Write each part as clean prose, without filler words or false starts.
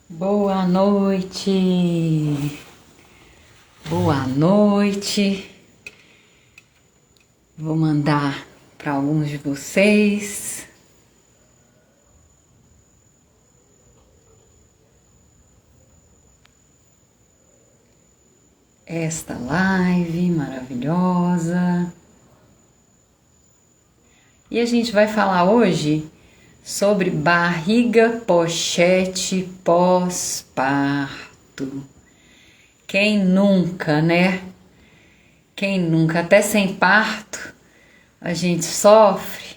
Boa noite, boa noite. Vou mandar para alguns de vocês. Esta live maravilhosa. E a gente vai falar hoje sobre barriga, pochete, pós-parto. Quem nunca, né? Quem nunca, até sem parto, a gente sofre,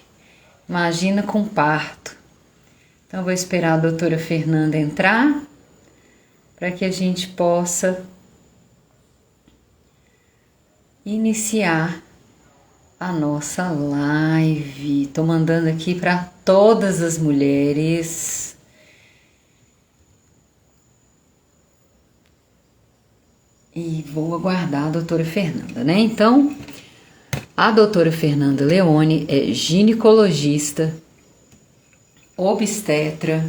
imagina com parto. Então, eu vou esperar a doutora Fernanda entrar para que a gente possa iniciar a nossa live. Estou mandando aqui para todas as mulheres. E vou aguardar a doutora Fernanda, né? Então, a doutora Fernanda Leone é ginecologista, obstetra,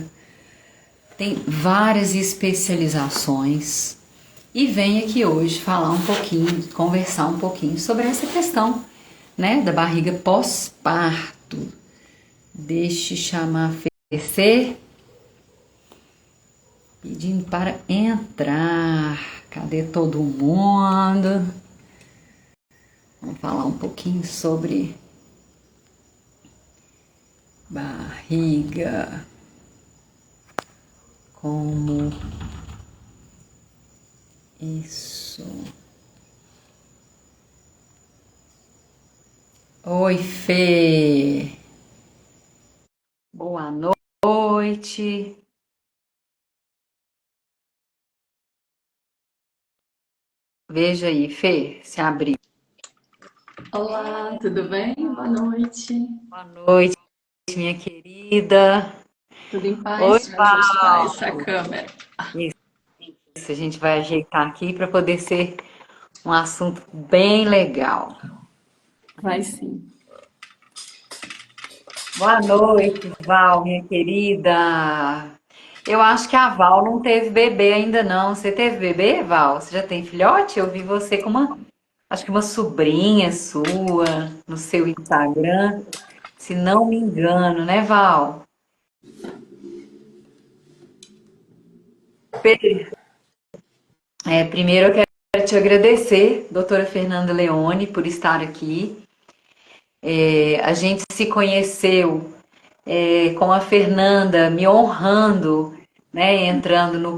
tem várias especializações e vem aqui hoje falar um pouquinho, conversar um pouquinho sobre essa questão, né, da barriga pós-parto. Deixe chamar a FEC, pedindo para entrar. Cadê todo mundo? Vamos falar um pouquinho sobre barriga, como isso. Oi, Fê. Boa noite. Veja aí, Fê, se abrir. Olá, tudo bem? Boa noite. Boa noite, minha querida. Tudo em Oi, paz? Deixa eu ajustar Val. essa câmera. Isso, a gente vai ajeitar aqui para poder ser um assunto bem legal. Vai sim. Boa noite, Val, minha querida. Eu acho que a Val não teve bebê ainda não. Você teve bebê, Val? Você já tem filhote? Eu vi você com acho que uma sobrinha sua no seu Instagram, se não me engano, né, Val? Primeiro eu quero te agradecer, doutora Fernanda Leone, por estar aqui. A gente se conheceu com a Fernanda me honrando, né, entrando no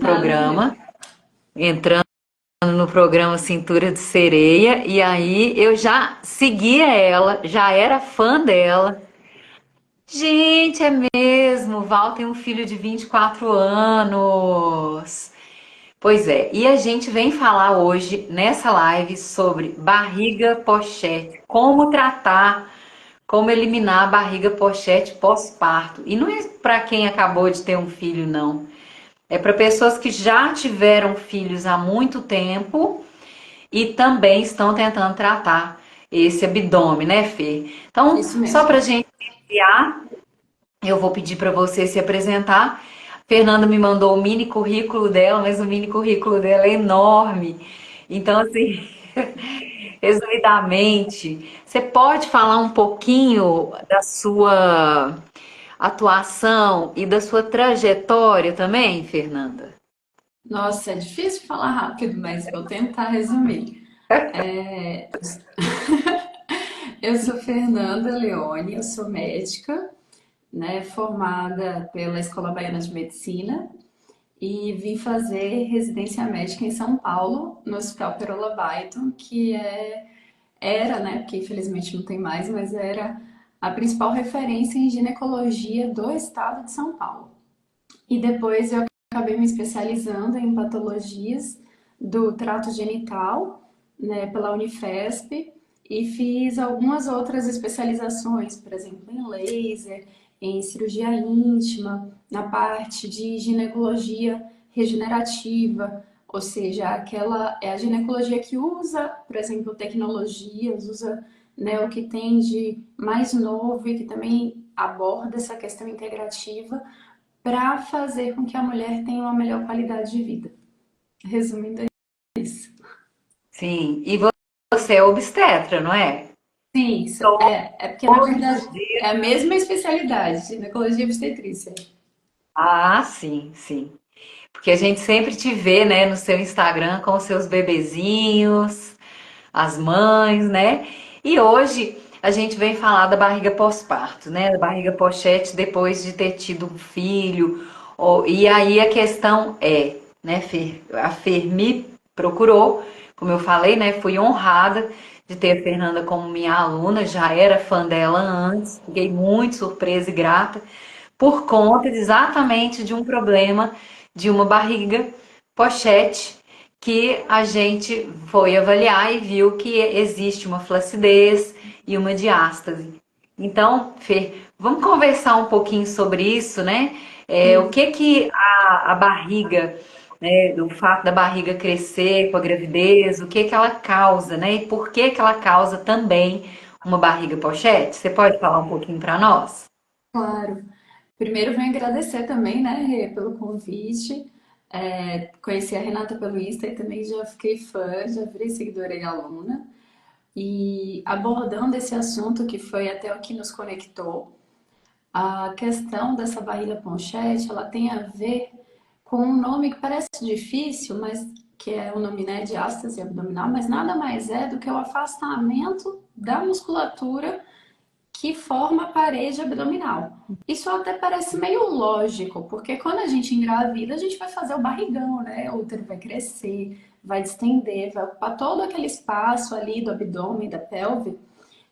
programa Cintura de Sereia, e aí eu já seguia ela, já era fã dela. Gente, é mesmo, Val tem um filho de 24 anos. Pois é, e a gente vem falar hoje nessa live sobre barriga pochete, como tratar, como eliminar a barriga pochete pós-parto. E não é para quem acabou de ter um filho, não. É para pessoas que já tiveram filhos há muito tempo e também estão tentando tratar esse abdômen, né, Fê? Então, Isso só para a mesmo. gente iniciar, eu vou pedir para você se apresentar. Fernanda me mandou o mini currículo dela, mas o mini currículo dela é enorme. Então, assim, resumidamente, você pode falar um pouquinho da sua atuação e da sua trajetória também, Fernanda? Nossa, é difícil falar rápido, mas vou tentar resumir. É, Eu sou Fernanda Leone, eu sou médica, né, formada pela Escola Baiana de Medicina e vim fazer residência médica em São Paulo, no Hospital Perola Byton, era, né, porque infelizmente não tem mais, mas era a principal referência em ginecologia do estado de São Paulo. E depois eu acabei me especializando em patologias do trato genital, né, pela Unifesp, e fiz algumas outras especializações, por exemplo, em laser, em cirurgia íntima, na parte de ginecologia regenerativa, ou seja, aquela é a ginecologia que usa, por exemplo, tecnologias, usa, né, o que tem de mais novo e que também aborda essa questão integrativa para fazer com que a mulher tenha uma melhor qualidade de vida. Resumindo, é isso. Sim. E você é obstetra, não é? Sim, Todos é porque na os verdade dias. é a mesma especialidade, ginecologia e obstetrícia. Ah, sim, sim. Porque a gente sempre te vê, né, no seu Instagram com os seus bebezinhos, as mães, né? E hoje a gente vem falar da barriga pós-parto, né? Da barriga pochete depois de ter tido um filho. E aí a questão é, né, Fer? A Fer me procurou, como eu falei, né? Fui honrada de ter a Fernanda como minha aluna, já era fã dela antes, fiquei muito surpresa e grata por conta exatamente de um problema de uma barriga pochete que a gente foi avaliar e viu que existe uma flacidez e uma diástase. Então, Fê, vamos conversar um pouquinho sobre isso, né? O Sim, que que a barriga, né, o fato da barriga crescer com a gravidez, o que que ela causa, né? E por que que ela causa também uma barriga pochete? Você pode falar um pouquinho para nós? claro. Primeiro, venho agradecer também, né, Rê, pelo convite. Conheci a Renata pelo Insta e também já fiquei fã, já virei seguidora e aluna. E abordando esse assunto que foi até o que nos conectou, a questão dessa barriga ponchete, ela tem a ver com um nome que parece difícil, mas que é o nome, né, de diástase abdominal, mas nada mais é do que o afastamento da musculatura que forma a parede abdominal. Isso até parece meio lógico, porque quando a gente engravida, a gente vai fazer o barrigão, né? O útero vai crescer, vai distender, vai ocupar todo aquele espaço ali do abdômen, da pelve.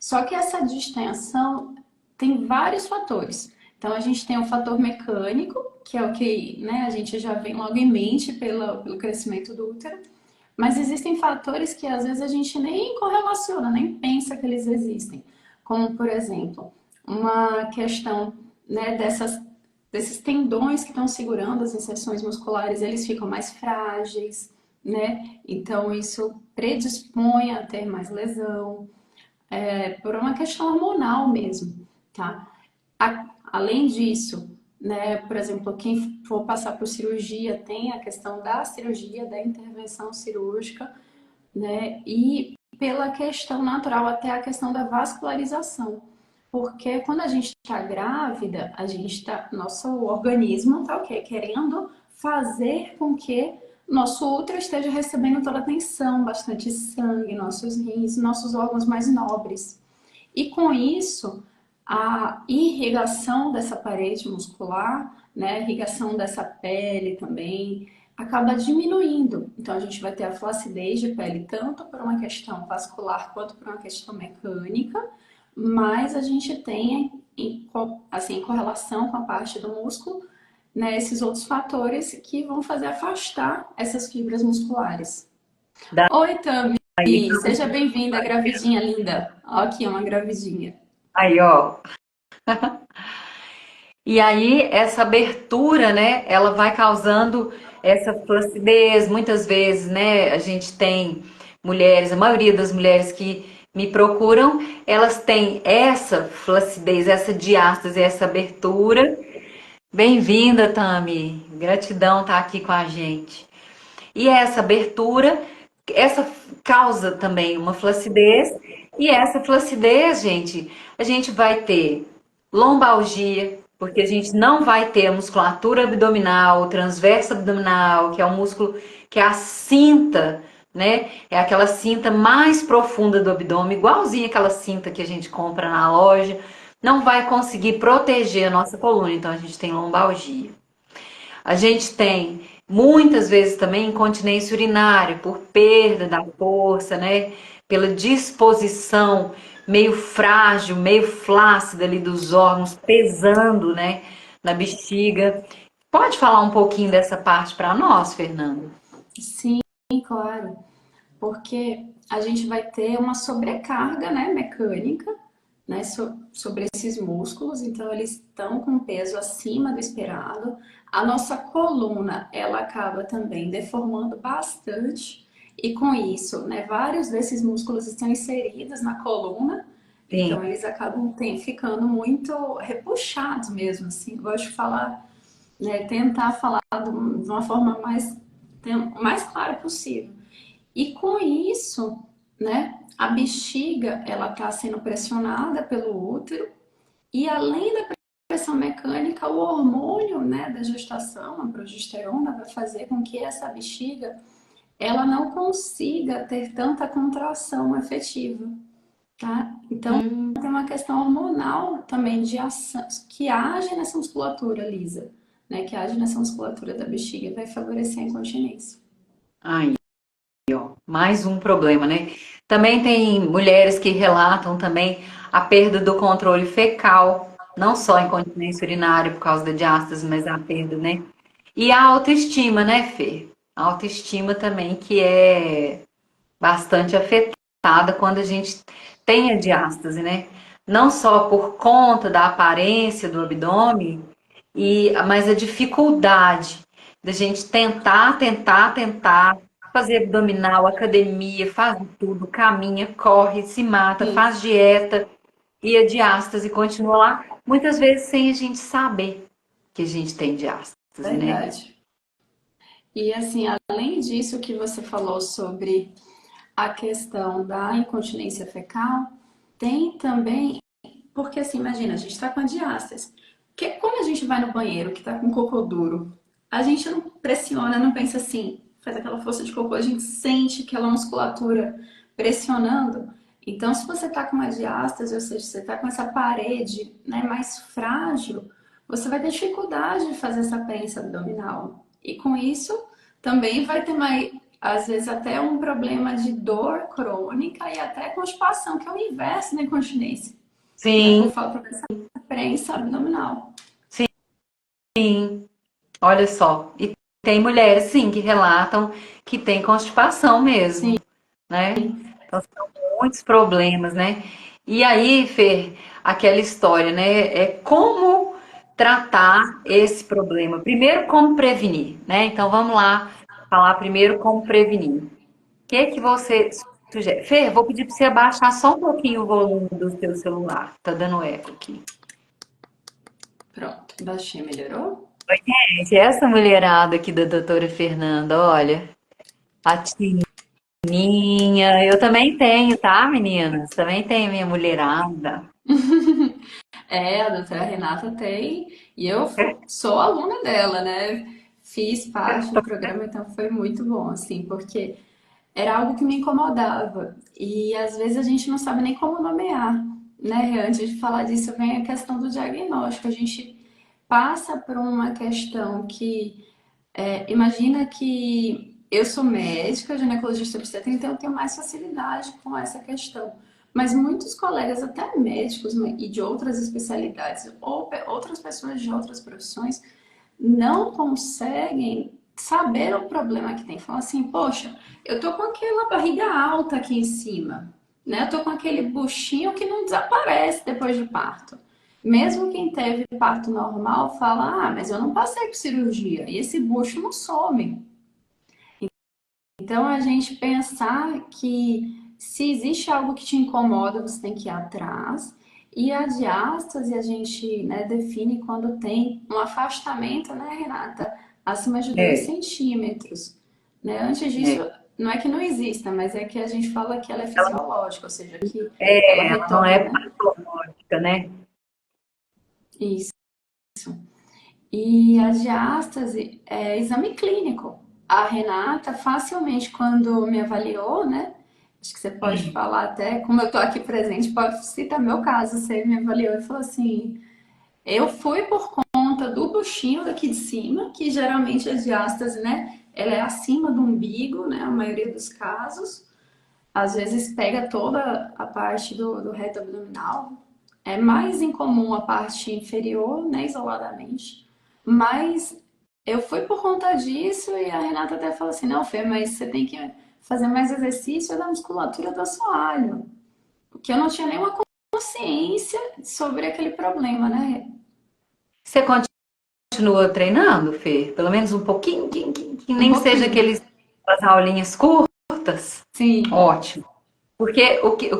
Só que essa distensão tem vários fatores. Então a gente tem o fator mecânico, que é o que, né, a gente já vem logo em mente pelo crescimento do útero, mas existem fatores que às vezes a gente nem correlaciona, nem pensa que eles existem. Como, por exemplo, uma questão, né, desses tendões que estão segurando as inserções musculares, eles ficam mais frágeis, né? Então isso predispõe a ter mais lesão, por uma questão hormonal mesmo, tá? Além disso, né, por exemplo, quem for passar por cirurgia tem a questão da cirurgia, da intervenção cirúrgica, né? E pela questão natural, até a questão da vascularização. Porque quando a gente está grávida, a gente está, nosso organismo está o quê? Querendo fazer com que nosso útero esteja recebendo toda a atenção, bastante sangue, nossos rins, nossos órgãos mais nobres. E com isso, a irrigação dessa parede muscular, né, a irrigação dessa pele também, acaba diminuindo. Então a gente vai ter a flacidez de pele tanto por uma questão vascular quanto por uma questão mecânica, mas a gente tem assim, em correlação com a parte do músculo, né, esses outros fatores que vão fazer afastar essas fibras musculares. Oi, Tami, Daí, seja bem-vinda, gravidinha linda. Ó, aqui uma gravidinha. aí, ó. E aí, essa abertura, né, ela vai causando essa flacidez. Muitas vezes, né, a gente tem mulheres, a maioria das mulheres que me procuram, elas têm essa flacidez, essa diástase, essa abertura. Bem-vinda, Tami. Gratidão estar aqui com a gente. E essa abertura, essa causa também uma flacidez, e essa flacidez, gente, a gente vai ter lombalgia, porque a gente não vai ter a musculatura abdominal, o transverso abdominal, que é o músculo que é a cinta, né? É aquela cinta mais profunda do abdômen, igualzinha aquela cinta que a gente compra na loja, não vai conseguir proteger a nossa coluna, então a gente tem lombalgia. A gente tem muitas vezes também incontinência urinária por perda da força, né? Pela disposição meio frágil, meio flácida ali dos órgãos, pesando, né, na bexiga. Pode falar um pouquinho dessa parte para nós, Fernando? Sim, claro, porque a gente vai ter uma sobrecarga, né, mecânica, né, sobre esses músculos, então eles estão com peso acima do esperado. A nossa coluna, ela acaba também deformando bastante, e com isso, né, vários desses músculos estão inseridos na coluna, Sim, então eles acabam ficando muito repuxados mesmo, assim, eu gosto de falar né? Tentar falar de uma forma o mais clara possível. E com isso, né, a bexiga ela está sendo pressionada pelo útero e além da pressão mecânica, o hormônio, né, da gestação, a progesterona, vai fazer com que essa bexiga ela não consiga ter tanta contração efetiva, tá? Então Hum. tem uma questão hormonal também de ação que age nessa musculatura lisa, né, que age nessa musculatura da bexiga e vai favorecer a incontinência. Aí, ó, mais um problema, né? Também tem mulheres que relatam também a perda do controle fecal, não só a incontinência urinária por causa da diástase, mas a perda, né? E a autoestima, né, Fê? A autoestima também que é bastante afetada quando a gente tem a diástase, né? Não só por conta da aparência do abdômen, mas a dificuldade da gente tentar fazer abdominal, academia, faz tudo, caminha, corre, se mata, Sim, faz dieta e a diástase continua lá, muitas vezes sem a gente saber que a gente tem diástase, né? verdade. E assim, além disso que você falou sobre a questão da incontinência fecal, tem também, porque assim, imagina, a gente está com a diástase. Que quando a gente vai no banheiro que está com cocô duro, a gente não pressiona, não pensa assim, faz aquela força de cocô, a gente sente aquela musculatura pressionando. Então, se você está com uma diástase, ou seja, você está com essa parede, né, mais frágil, você vai ter dificuldade de fazer essa prensa abdominal. E com isso, também vai ter mais, às vezes até um problema de dor crônica e até constipação, que é o inverso da incontinência, né? Por Sim, falta dessa prensa abdominal. sim. Olha só. E tem mulheres, sim, que relatam que tem constipação Sim, mesmo, né? Então, são muitos problemas, né? E aí, Fer, aquela história, né? É como tratar esse problema. Primeiro, como prevenir, né? Então, vamos lá falar primeiro como prevenir. O que que você sugere? Fer, vou pedir para você abaixar só um pouquinho o volume do seu celular. Tá dando eco aqui. pronto. Baixei, melhorou? Gente, essa mulherada aqui da doutora Fernanda, olha, a Tininha, eu também tenho, tá, meninas? Também tenho minha mulherada. É, a doutora Renata tem, e eu sou aluna dela, né? Fiz parte do programa, então foi muito bom, assim, porque era algo que me incomodava. E às vezes a gente não sabe nem como nomear, né? Antes de falar disso, vem a questão do diagnóstico. A gente passa por uma questão que, imagina que eu sou médica, ginecologista obstetra, então eu tenho mais facilidade com essa questão. Mas muitos colegas, até médicos né, e de outras especialidades, ou outras pessoas de outras profissões, não conseguem saber o problema que tem. Falam assim, poxa, eu tô com aquela barriga alta aqui em cima, né? Eu tô com aquele buchinho que não desaparece depois do parto. Mesmo quem teve parto normal fala, ah, mas eu não passei por cirurgia e esse bucho não some. Então a gente pensar que se existe algo que te incomoda, você tem que ir atrás. E a diástase a gente, né, define quando tem um afastamento, né, Renata, acima de 2 É, centímetros. Né? Antes disso, é. não é que não exista, mas é que a gente fala que ela é fisiológica, ou seja, que ela Ela não é retorna. patológica, né? Isso. E a diástase é exame clínico. A Renata, facilmente, quando me avaliou, né? Acho que você pode Sim. falar até, como eu estou aqui presente, pode citar meu caso. Você me avaliou e falou assim: eu fui por conta do buchinho daqui de cima, que geralmente a diástase, né? Ela é acima do umbigo, né? A maioria dos casos. Às vezes pega toda a parte do reto abdominal. É mais incomum a parte inferior, né? Isoladamente. Mas eu fui por conta disso e a Renata até falou assim: não, Fê, mas você tem que fazer mais exercício da musculatura do assoalho. Porque eu não tinha nenhuma consciência sobre aquele problema, né? Você continua treinando, Fê? Pelo menos um pouquinho, que Um nem que seja pouquinho. as aulinhas curtas? Sim. Ótimo. Porque o que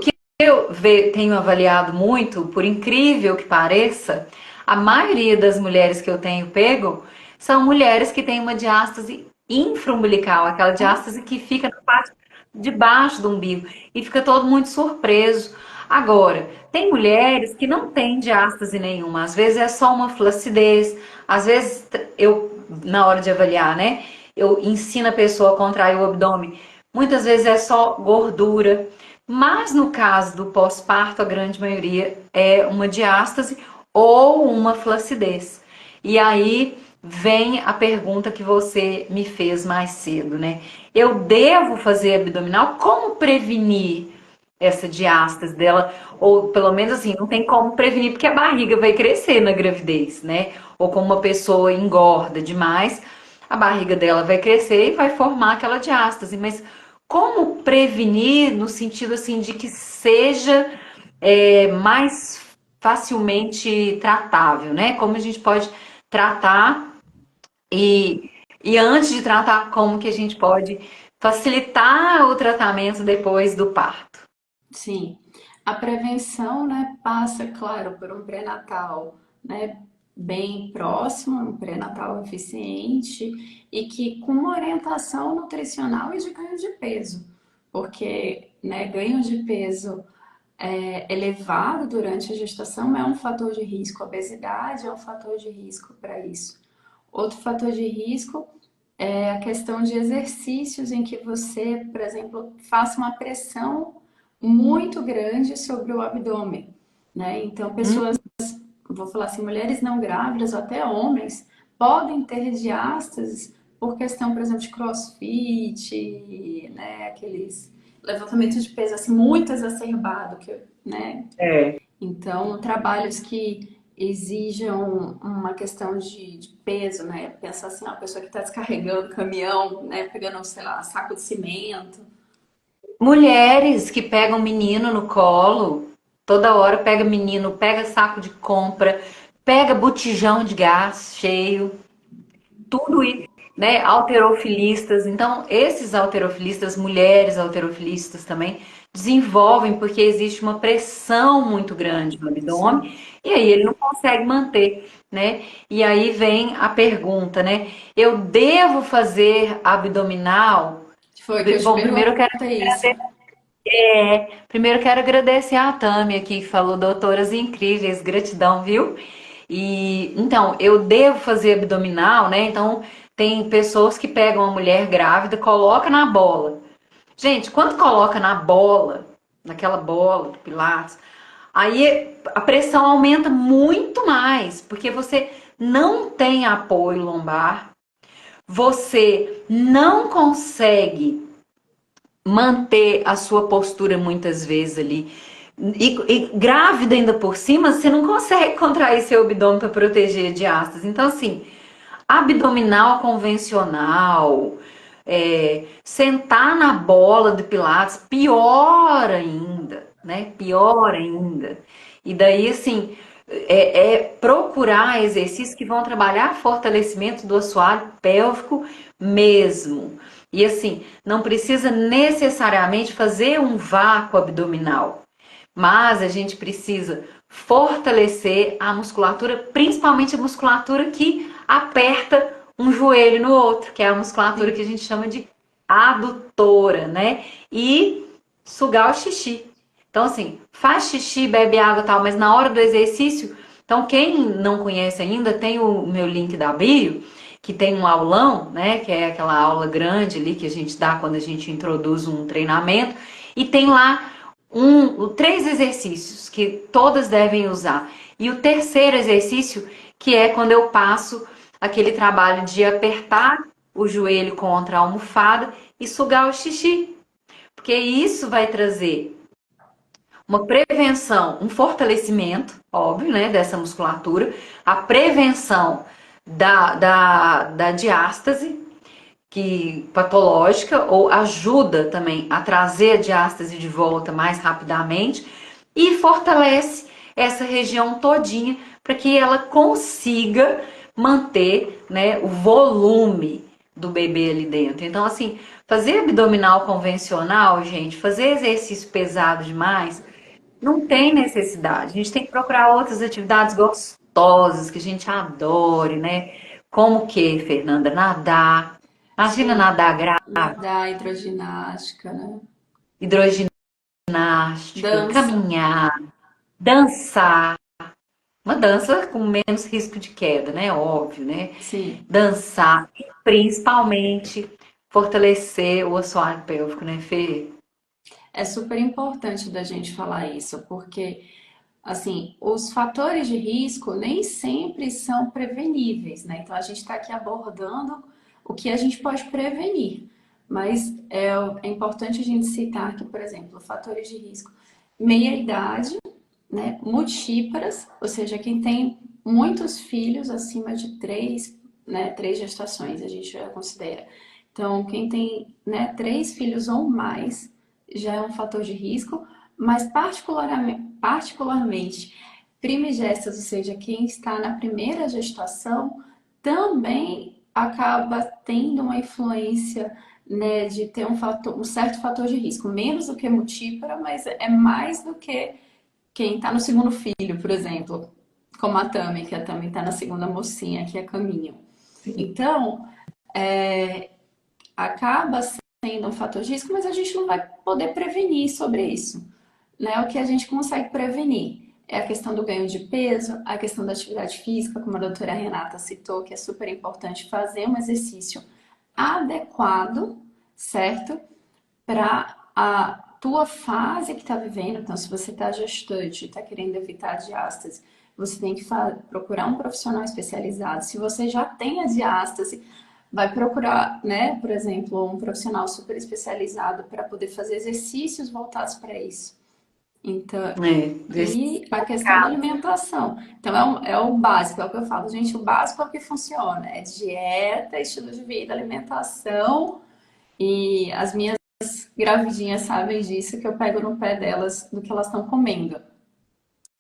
eu tenho avaliado muito, por incrível que pareça, a maioria das mulheres que eu tenho pego são mulheres que têm uma diástase infraumbilical, aquela diástase que fica na parte de baixo do umbigo e fica todo muito surpreso. Agora, tem mulheres que não têm diástase nenhuma, às vezes é só uma flacidez, às vezes eu, na hora de avaliar, né, eu ensino a pessoa a contrair o abdômen, muitas vezes é só gordura, mas no caso do pós-parto, a grande maioria é uma diástase ou uma flacidez. E aí vem a pergunta que você me fez mais cedo, né? Eu devo fazer abdominal? Como prevenir essa diástase dela? Ou pelo menos assim, não tem como prevenir porque a barriga vai crescer na gravidez, né? Ou como uma pessoa engorda demais, a barriga dela vai crescer e vai formar aquela diástase. Mas como prevenir no sentido assim de que seja mais facilmente tratável, né? Como a gente pode tratar e, e antes de tratar, como que a gente pode facilitar o tratamento depois do parto? Sim, a prevenção, né, passa, claro, por um pré-natal, né, bem próximo, um pré-natal eficiente e que com uma orientação nutricional e de ganho de peso, porque, né, ganho de peso elevado durante a gestação é um fator de risco, a obesidade é um fator de risco para isso. Outro fator de risco é a questão de exercícios em que você, por exemplo, faça uma pressão muito grande sobre o abdômen, né? Então, Hum, pessoas, vou falar assim, mulheres não grávidas ou até homens podem ter diástases por questão, por exemplo, de crossfit, né? Aqueles levantamentos de peso assim muito exacerbado, né? É. Então, trabalhos que exijam uma questão de peso, né? Pensar assim, uma pessoa que está descarregando caminhão, né? Pegando, sei lá, saco de cimento. Mulheres que pegam menino no colo, toda hora pega menino, pega saco de compra, pega botijão de gás cheio, tudo isso, né? Halterofilistas. Então, esses halterofilistas, mulheres halterofilistas também, desenvolvem porque existe uma pressão muito grande no abdômen Sim. e aí ele não consegue manter, né? E aí vem a pergunta, né? Eu devo fazer abdominal? Foi que eu te Bom, perguntei isso. primeiro quero agradecer a Tami aqui que falou doutoras incríveis, gratidão, viu? E então, eu devo fazer abdominal, né? Então, tem pessoas que pegam uma mulher grávida, coloca na bola. Gente, quando coloca na bola, naquela bola do Pilates, aí a pressão aumenta muito mais, porque você não tem apoio lombar, você não consegue manter a sua postura muitas vezes ali. E grávida ainda por cima, você não consegue contrair seu abdômen para proteger de astas. Então, assim, abdominal convencional, sentar na bola do Pilates, pior ainda, né? Pior ainda. E daí, assim, procurar exercícios que vão trabalhar fortalecimento do assoalho pélvico mesmo. E assim, não precisa necessariamente fazer um vácuo abdominal, mas a gente precisa fortalecer a musculatura, principalmente a musculatura que aperta um joelho no outro, que é a musculatura que a Sim. gente chama de adutora, né? E sugar o xixi. Então, assim, faz xixi, bebe água e tal, mas na hora do exercício, então quem não conhece ainda, tem o meu link da bio, que tem um aulão, né? Que é aquela aula grande ali que a gente dá quando a gente introduz um treinamento, e tem lá três exercícios que todas devem usar. E o terceiro exercício, que é quando eu passo aquele trabalho de apertar o joelho contra a almofada e sugar o xixi. Porque isso vai trazer uma prevenção, um fortalecimento, óbvio, né, dessa musculatura, a prevenção da diástase, que patológica, ou ajuda também a trazer a diástase de volta mais rapidamente e fortalece essa região todinha para que ela consiga manter, né, o volume do bebê ali dentro. Então, assim, fazer abdominal convencional, gente, fazer exercício pesado demais, não tem necessidade. A gente tem que procurar outras atividades gostosas que a gente adore, né? Como que, Fernanda? Nadar. Imagina Sim, nadar grávida, nadar, hidroginástica, né? hidroginástica, Dança, caminhar, dançar. Uma dança com menos risco de queda, né? Óbvio, né? sim. Dançar e principalmente fortalecer o assoalho pélvico, né, Fê? É super importante da gente falar isso, porque assim, os fatores de risco nem sempre são preveníveis, né? Então a gente está aqui abordando o que a gente pode prevenir. Mas é importante a gente citar que, por exemplo, fatores de risco, meia idade, né? Multíparas, ou seja, quem tem muitos filhos acima de três, né? Três gestações, a gente já considera. Então, quem tem, né, três filhos ou mais já é um fator de risco, mas particularmente primigestas, ou seja, quem está na primeira gestação, também acaba tendo uma influência, né, de ter um certo fator de risco, menos do que multípara, mas é mais do que quem está no segundo filho, por exemplo, como a Tami, que também está na segunda mocinha, que é caminho. Então, acaba sendo um fator de risco, mas a gente não vai poder prevenir sobre isso, né? O que a gente consegue prevenir é a questão do ganho de peso, a questão da atividade física, como a doutora Renata citou, que é super importante fazer um exercício adequado, certo? Para a tua fase que está vivendo. Então, se você está gestante, está querendo evitar a diástase, você tem que procurar um profissional especializado. Se você já tem a diástase, vai procurar, né, por exemplo, um profissional super especializado para poder fazer exercícios voltados para isso. Então, É, desse e a questão da caso. alimentação. Então, é o básico, é o que eu falo, gente, o básico é o que funciona. É dieta, estilo de vida, alimentação. E as minhas gravidinhas sabem disso, que eu pego no pé delas do que elas estão comendo.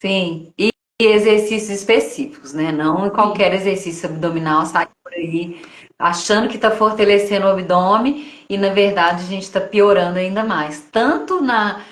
Sim, e exercícios específicos, né? Não qualquer Sim, exercício abdominal sai por aí achando que está fortalecendo o abdômen e, na verdade, a gente está piorando ainda mais, tanto na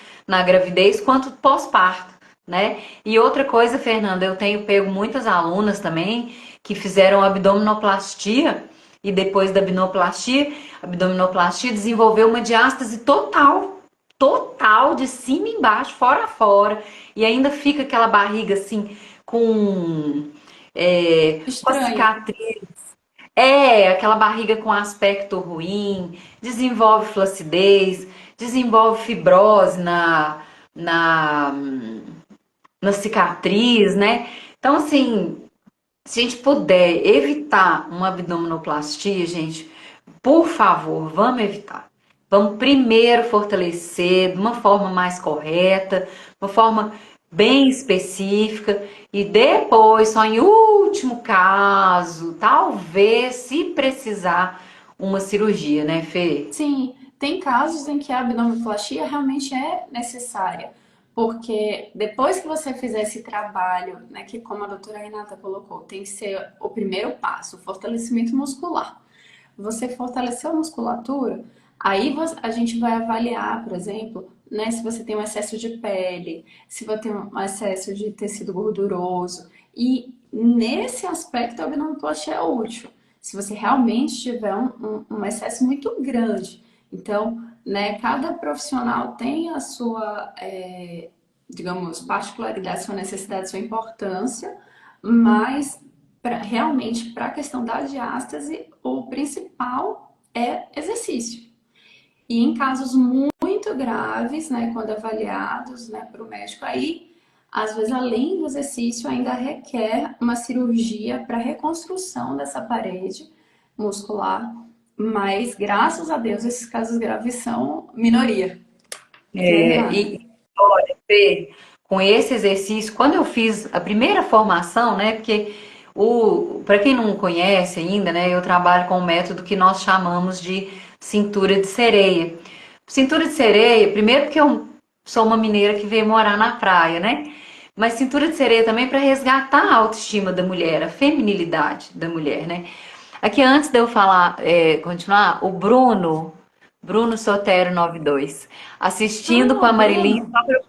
gravidez quanto pós-parto, né? E outra coisa, Fernanda, eu tenho pego muitas alunas também que fizeram abdominoplastia e depois da abdominoplastia desenvolveu uma diástase total, total, de cima e embaixo, fora a fora. E ainda fica aquela barriga assim, com a estranha. cicatriz. Aquela barriga com aspecto ruim, desenvolve flacidez, desenvolve fibrose na, na cicatriz, né? Então, assim, se a gente puder evitar uma abdominoplastia, gente, por favor, vamos evitar. Vamos primeiro fortalecer de uma forma mais correta, uma forma bem específica, e depois, só em último caso, talvez, se precisar, uma cirurgia, né, Fê? Sim, tem casos em que a abdominoplastia realmente é necessária, porque depois que você fizer esse trabalho, né, que como a doutora Renata colocou, tem que ser o primeiro passo, o fortalecimento muscular. Você fortaleceu a musculatura, aí a gente vai avaliar, por exemplo, né, se você tem um excesso de pele, se você tem um excesso de tecido gorduroso. E nesse aspecto, a abdominoplastia é útil. Se você realmente tiver um excesso muito grande. Então, né, cada profissional tem a sua, digamos, particularidade, sua necessidade, sua importância, mas realmente, para a questão da diástase, o principal é exercício. E em casos muito graves, né, quando avaliados, né, para o médico, aí, às vezes, além do exercício, ainda requer uma cirurgia para reconstrução dessa parede muscular. Mas, graças a Deus, esses casos graves são minoria. Que é raro. E olha, Fê, com esse exercício, quando eu fiz a primeira formação, né? Porque para quem não conhece ainda, né? Eu trabalho com um método que nós chamamos de cintura de sereia. Cintura de sereia, primeiro porque eu sou uma mineira que veio morar na praia, né? Mas cintura de sereia também para resgatar a autoestima da mulher, a feminilidade da mulher, né? Aqui antes de eu falar, continuar, o Bruno Sotero 92 assistindo com Ah, a o Marilinha, Bruno.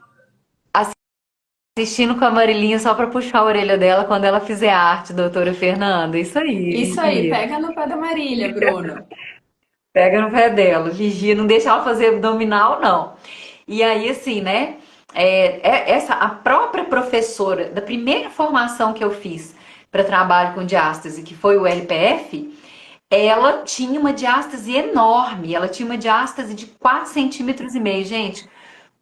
assistindo com a Marilinha só para puxar a orelha dela quando ela fizer arte, doutora Fernanda. Isso aí, Isso aí, vigia. pega no pé da Marília, Bruno. Pega no pé dela, vigia, não deixa ela fazer abdominal, não. E aí, assim, né? Essa, a própria professora da primeira formação que eu fiz para trabalho com diástase, que foi o LPF, ela tinha uma diástase enorme. Ela tinha uma diástase de 4,5 cm, gente.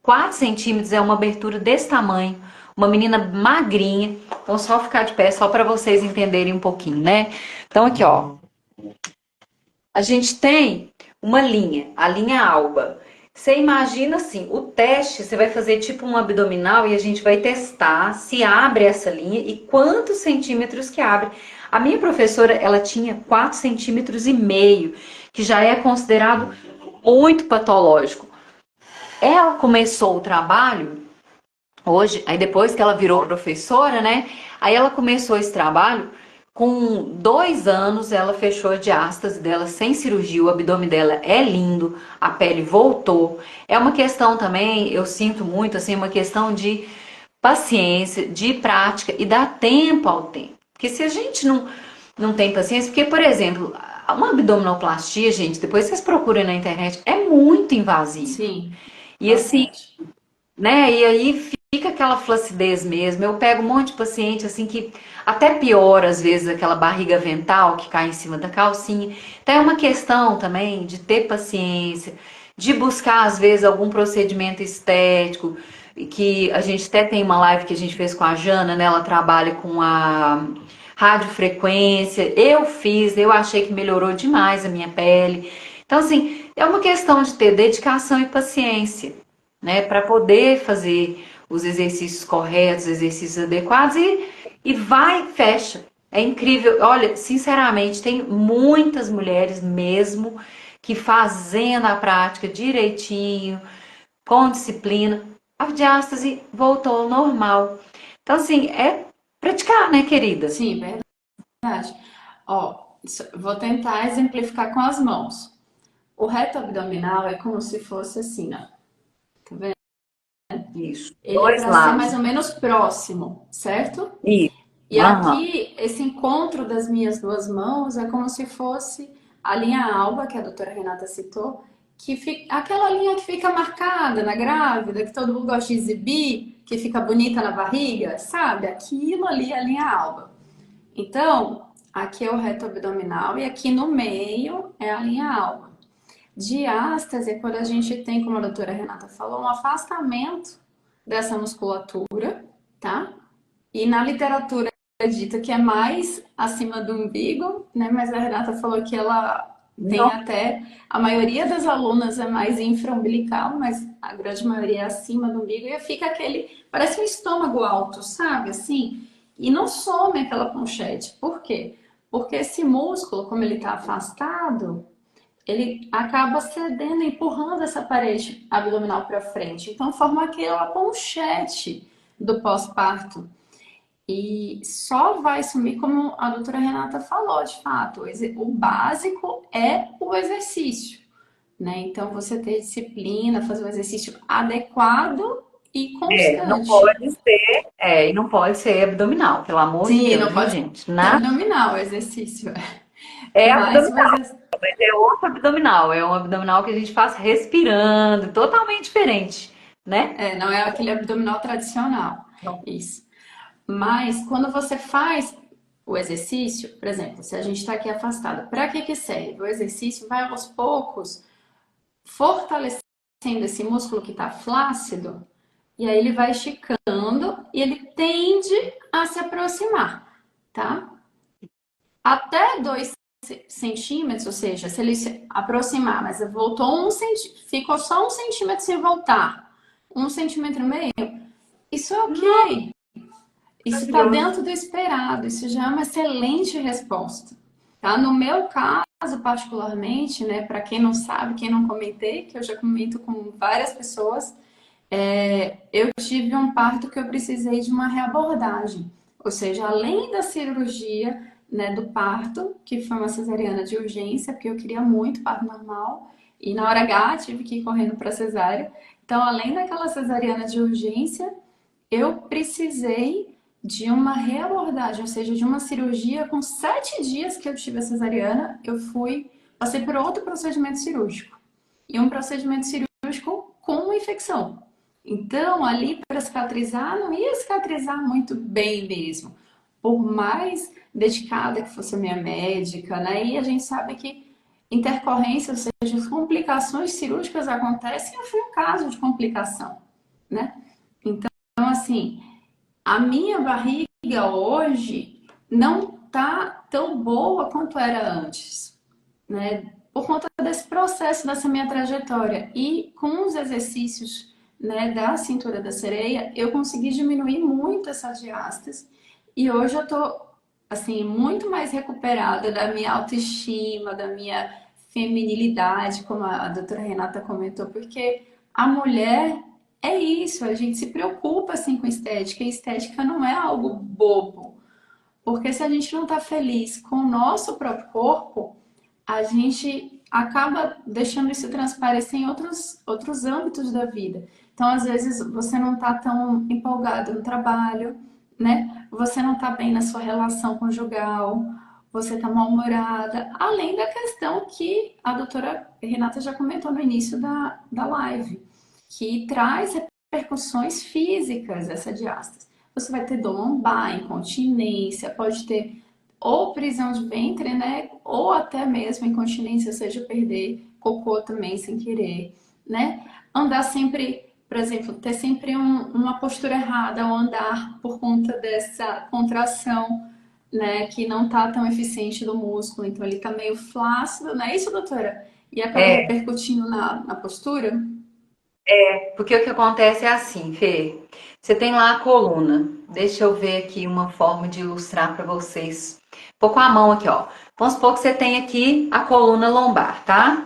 4 cm é uma abertura desse tamanho. Uma menina magrinha. Então, só ficar de pé, só para vocês entenderem um pouquinho, né? Então, aqui, ó. A gente tem uma linha, a linha alba. Você imagina assim, o teste, você vai fazer tipo um abdominal e a gente vai testar se abre essa linha e quantos centímetros que abre. A minha professora, ela tinha 4,5 cm, que já é considerado muito patológico. Ela começou o trabalho hoje, aí depois que ela virou professora, né? Aí ela começou esse trabalho. Com 2 anos, ela fechou a diástase dela sem cirurgia. O abdômen dela é lindo, a pele voltou. É uma questão também, eu sinto muito, assim, uma questão de paciência, de prática e dar tempo ao tempo. Porque se a gente não tem paciência, porque, por exemplo, uma abdominoplastia, gente, depois vocês procuram na internet, é muito invasivo. Sim, E assim, bastante. né? E aí fica aquela flacidez mesmo. Eu pego um monte de paciente assim que até piora às vezes aquela barriga vental que cai em cima da calcinha. Então é uma questão também de ter paciência, de buscar às vezes algum procedimento estético, e que a gente até tem uma live que a gente fez com a Jana, né? Ela trabalha com a radiofrequência. Eu fiz, eu achei que melhorou demais a minha pele. Então assim, é uma questão de ter dedicação e paciência, né, para poder fazer os exercícios corretos, exercícios adequados e vai, fecha. É incrível. Olha, sinceramente, tem muitas mulheres mesmo que fazendo a prática direitinho, com disciplina, a diástase voltou ao normal. Então, assim, é praticar, né, querida? Sim, verdade. Ó, vou tentar exemplificar com as mãos. O reto abdominal é como se fosse assim, ó. Tá vendo? Isso. Ele é Dois para ser lados. mais ou menos próximo, certo? Isso. E Aham. aqui, esse encontro das minhas duas mãos é como se fosse a linha alba, que a doutora Renata citou, que fica, aquela linha que fica marcada na grávida, que todo mundo gosta de exibir, que fica bonita na barriga, sabe? Aquilo ali é a linha alba. Então, aqui é o reto abdominal e aqui no meio é a linha alba. Diástase é quando a gente tem, como a doutora Renata falou, um afastamento dessa musculatura, tá? E na literatura é dito que é mais acima do umbigo, né? Mas a Renata falou que ela tem Não. até, a maioria das alunas é mais infraumbilical, mas a grande maioria é acima do umbigo e fica aquele, parece um estômago alto, sabe? Assim, e não some aquela ponchete. Por quê? Porque esse músculo, como ele está afastado, ele acaba cedendo, empurrando essa parede abdominal para frente. Então forma aquela ponchete do pós-parto. E só vai sumir, como a doutora Renata falou, de fato. O básico é o exercício, né? Então, você ter disciplina, fazer o exercício adequado e Não constante. pode ser, e não pode ser abdominal, pelo amor de Sim, Deus, não viu, pode gente? ser Nada abdominal o exercício. é Mas o abdominal, exercício. mas é outro abdominal, é um abdominal que a gente faz respirando, totalmente diferente, né? É, não é aquele abdominal tradicional. Isso. Mas quando você faz o exercício, por exemplo, se a gente está aqui afastado, para que que serve? O exercício vai aos poucos fortalecendo esse músculo que está flácido, e aí ele vai esticando e ele tende a se aproximar, tá? Até 2 centímetros, ou seja, se ele se aproximar, mas voltou 1 centímetro, ficou só 1 centímetro sem voltar, 1,5 cm, isso é ok. Isso está Maravilhoso. dentro do esperado, isso já é uma excelente resposta. Tá? No meu caso, particularmente, né, para quem não sabe, quem não comentei, que eu já comento com várias pessoas, eu tive um parto que eu precisei de uma reabordagem. Ou seja, além da cirurgia, né, do parto, que foi uma cesariana de urgência, porque eu queria muito parto normal, e na hora H tive que ir correndo para cesárea. Então, além daquela cesariana de urgência, eu precisei de uma reabordagem, ou seja, de uma cirurgia com 7 dias que eu tive a cesariana, passei por outro procedimento cirúrgico. E um procedimento cirúrgico com uma infecção. Então, ali para cicatrizar, não ia cicatrizar muito bem mesmo. Por mais dedicada que fosse a minha médica, né? E a gente sabe que intercorrência, ou seja, as complicações cirúrgicas acontecem, eu fui um caso de complicação, né? Então, assim, a minha barriga hoje não tá tão boa quanto era antes, né? Por conta desse processo, dessa minha trajetória. E com os exercícios, né, da cintura da sereia, eu consegui diminuir muito essas diástases. E hoje eu tô, assim, muito mais recuperada da minha autoestima, da minha feminilidade, como a doutora Renata comentou, porque a mulher é isso, a gente se preocupa, assim, com estética. E estética não é algo bobo. Porque se a gente não está feliz com o nosso próprio corpo, a gente acaba deixando isso transparecer em outros âmbitos da vida. Então, às vezes, você não está tão empolgado no trabalho, né? Você não está bem na sua relação conjugal, você está mal-humorada. Além da questão que a doutora Renata já comentou no início da live, que traz repercussões físicas essa diástase. Você vai ter dor lombar, incontinência, pode ter ou prisão de ventre, né? Ou até mesmo incontinência, ou seja, perder cocô também sem querer, né? Andar sempre, por exemplo, ter sempre uma postura errada ao andar por conta dessa contração, né? Que não tá tão eficiente do músculo, então ele tá meio flácido, não é isso, doutora? E acaba É, repercutindo na postura? porque o que acontece é assim, Fê. Você tem lá a coluna. Deixa eu ver aqui uma forma de ilustrar para vocês. Vou com a mão aqui, ó. Vamos supor que você tem aqui a coluna lombar, tá?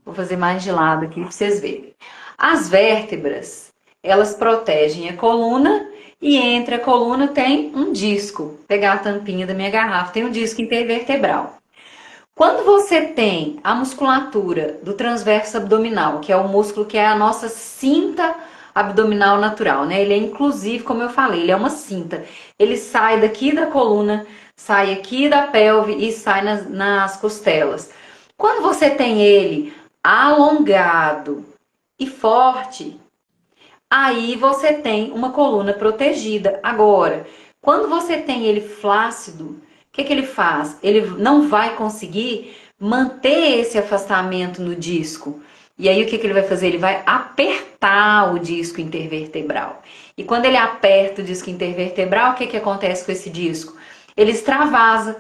Vou fazer mais de lado aqui para vocês verem. As vértebras, elas protegem a coluna e entre a coluna tem um disco. Vou pegar a tampinha da minha garrafa, tem um disco intervertebral. Quando você tem a musculatura do transverso abdominal, que é o músculo que é a nossa cinta abdominal natural, né? Ele é inclusive, como eu falei, ele é uma cinta. Ele sai daqui da coluna, sai aqui da pelve e sai nas costelas. Quando você tem ele alongado e forte, aí você tem uma coluna protegida. Agora, quando você tem ele flácido, o que que ele faz? Ele não vai conseguir manter esse afastamento no disco. E aí o que que ele vai fazer? Ele vai apertar o disco intervertebral. E quando ele aperta o disco intervertebral, o que que acontece com esse disco? Ele extravasa.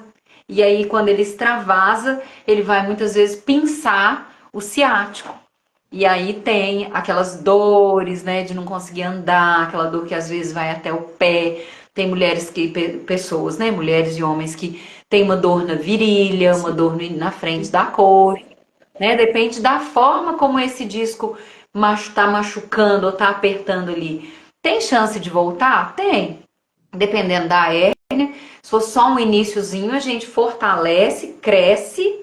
E aí quando ele extravasa, ele vai muitas vezes pinçar o ciático. E aí tem aquelas dores, né, de não conseguir andar, aquela dor que às vezes vai até o pé. Tem mulheres que, pessoas, né, mulheres e homens que tem uma dor na virilha, uma Sim. dor na frente da coxa, né? Depende da forma como esse disco tá machucando ou tá apertando ali. Tem chance de voltar? Tem. Dependendo da hérnia. Se for só um iniciozinho, a gente fortalece, cresce,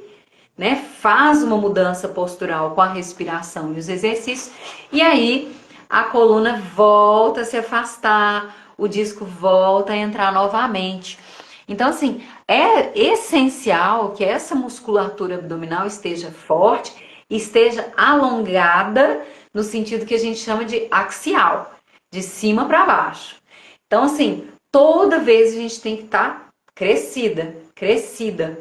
né? Faz uma mudança postural com a respiração e os exercícios, e aí a coluna volta a se afastar, o disco volta a entrar novamente. Então, assim, é essencial que essa musculatura abdominal esteja forte, esteja alongada, no sentido que a gente chama de axial, de cima para baixo. Então, assim, toda vez a gente tem que estar crescida, crescida.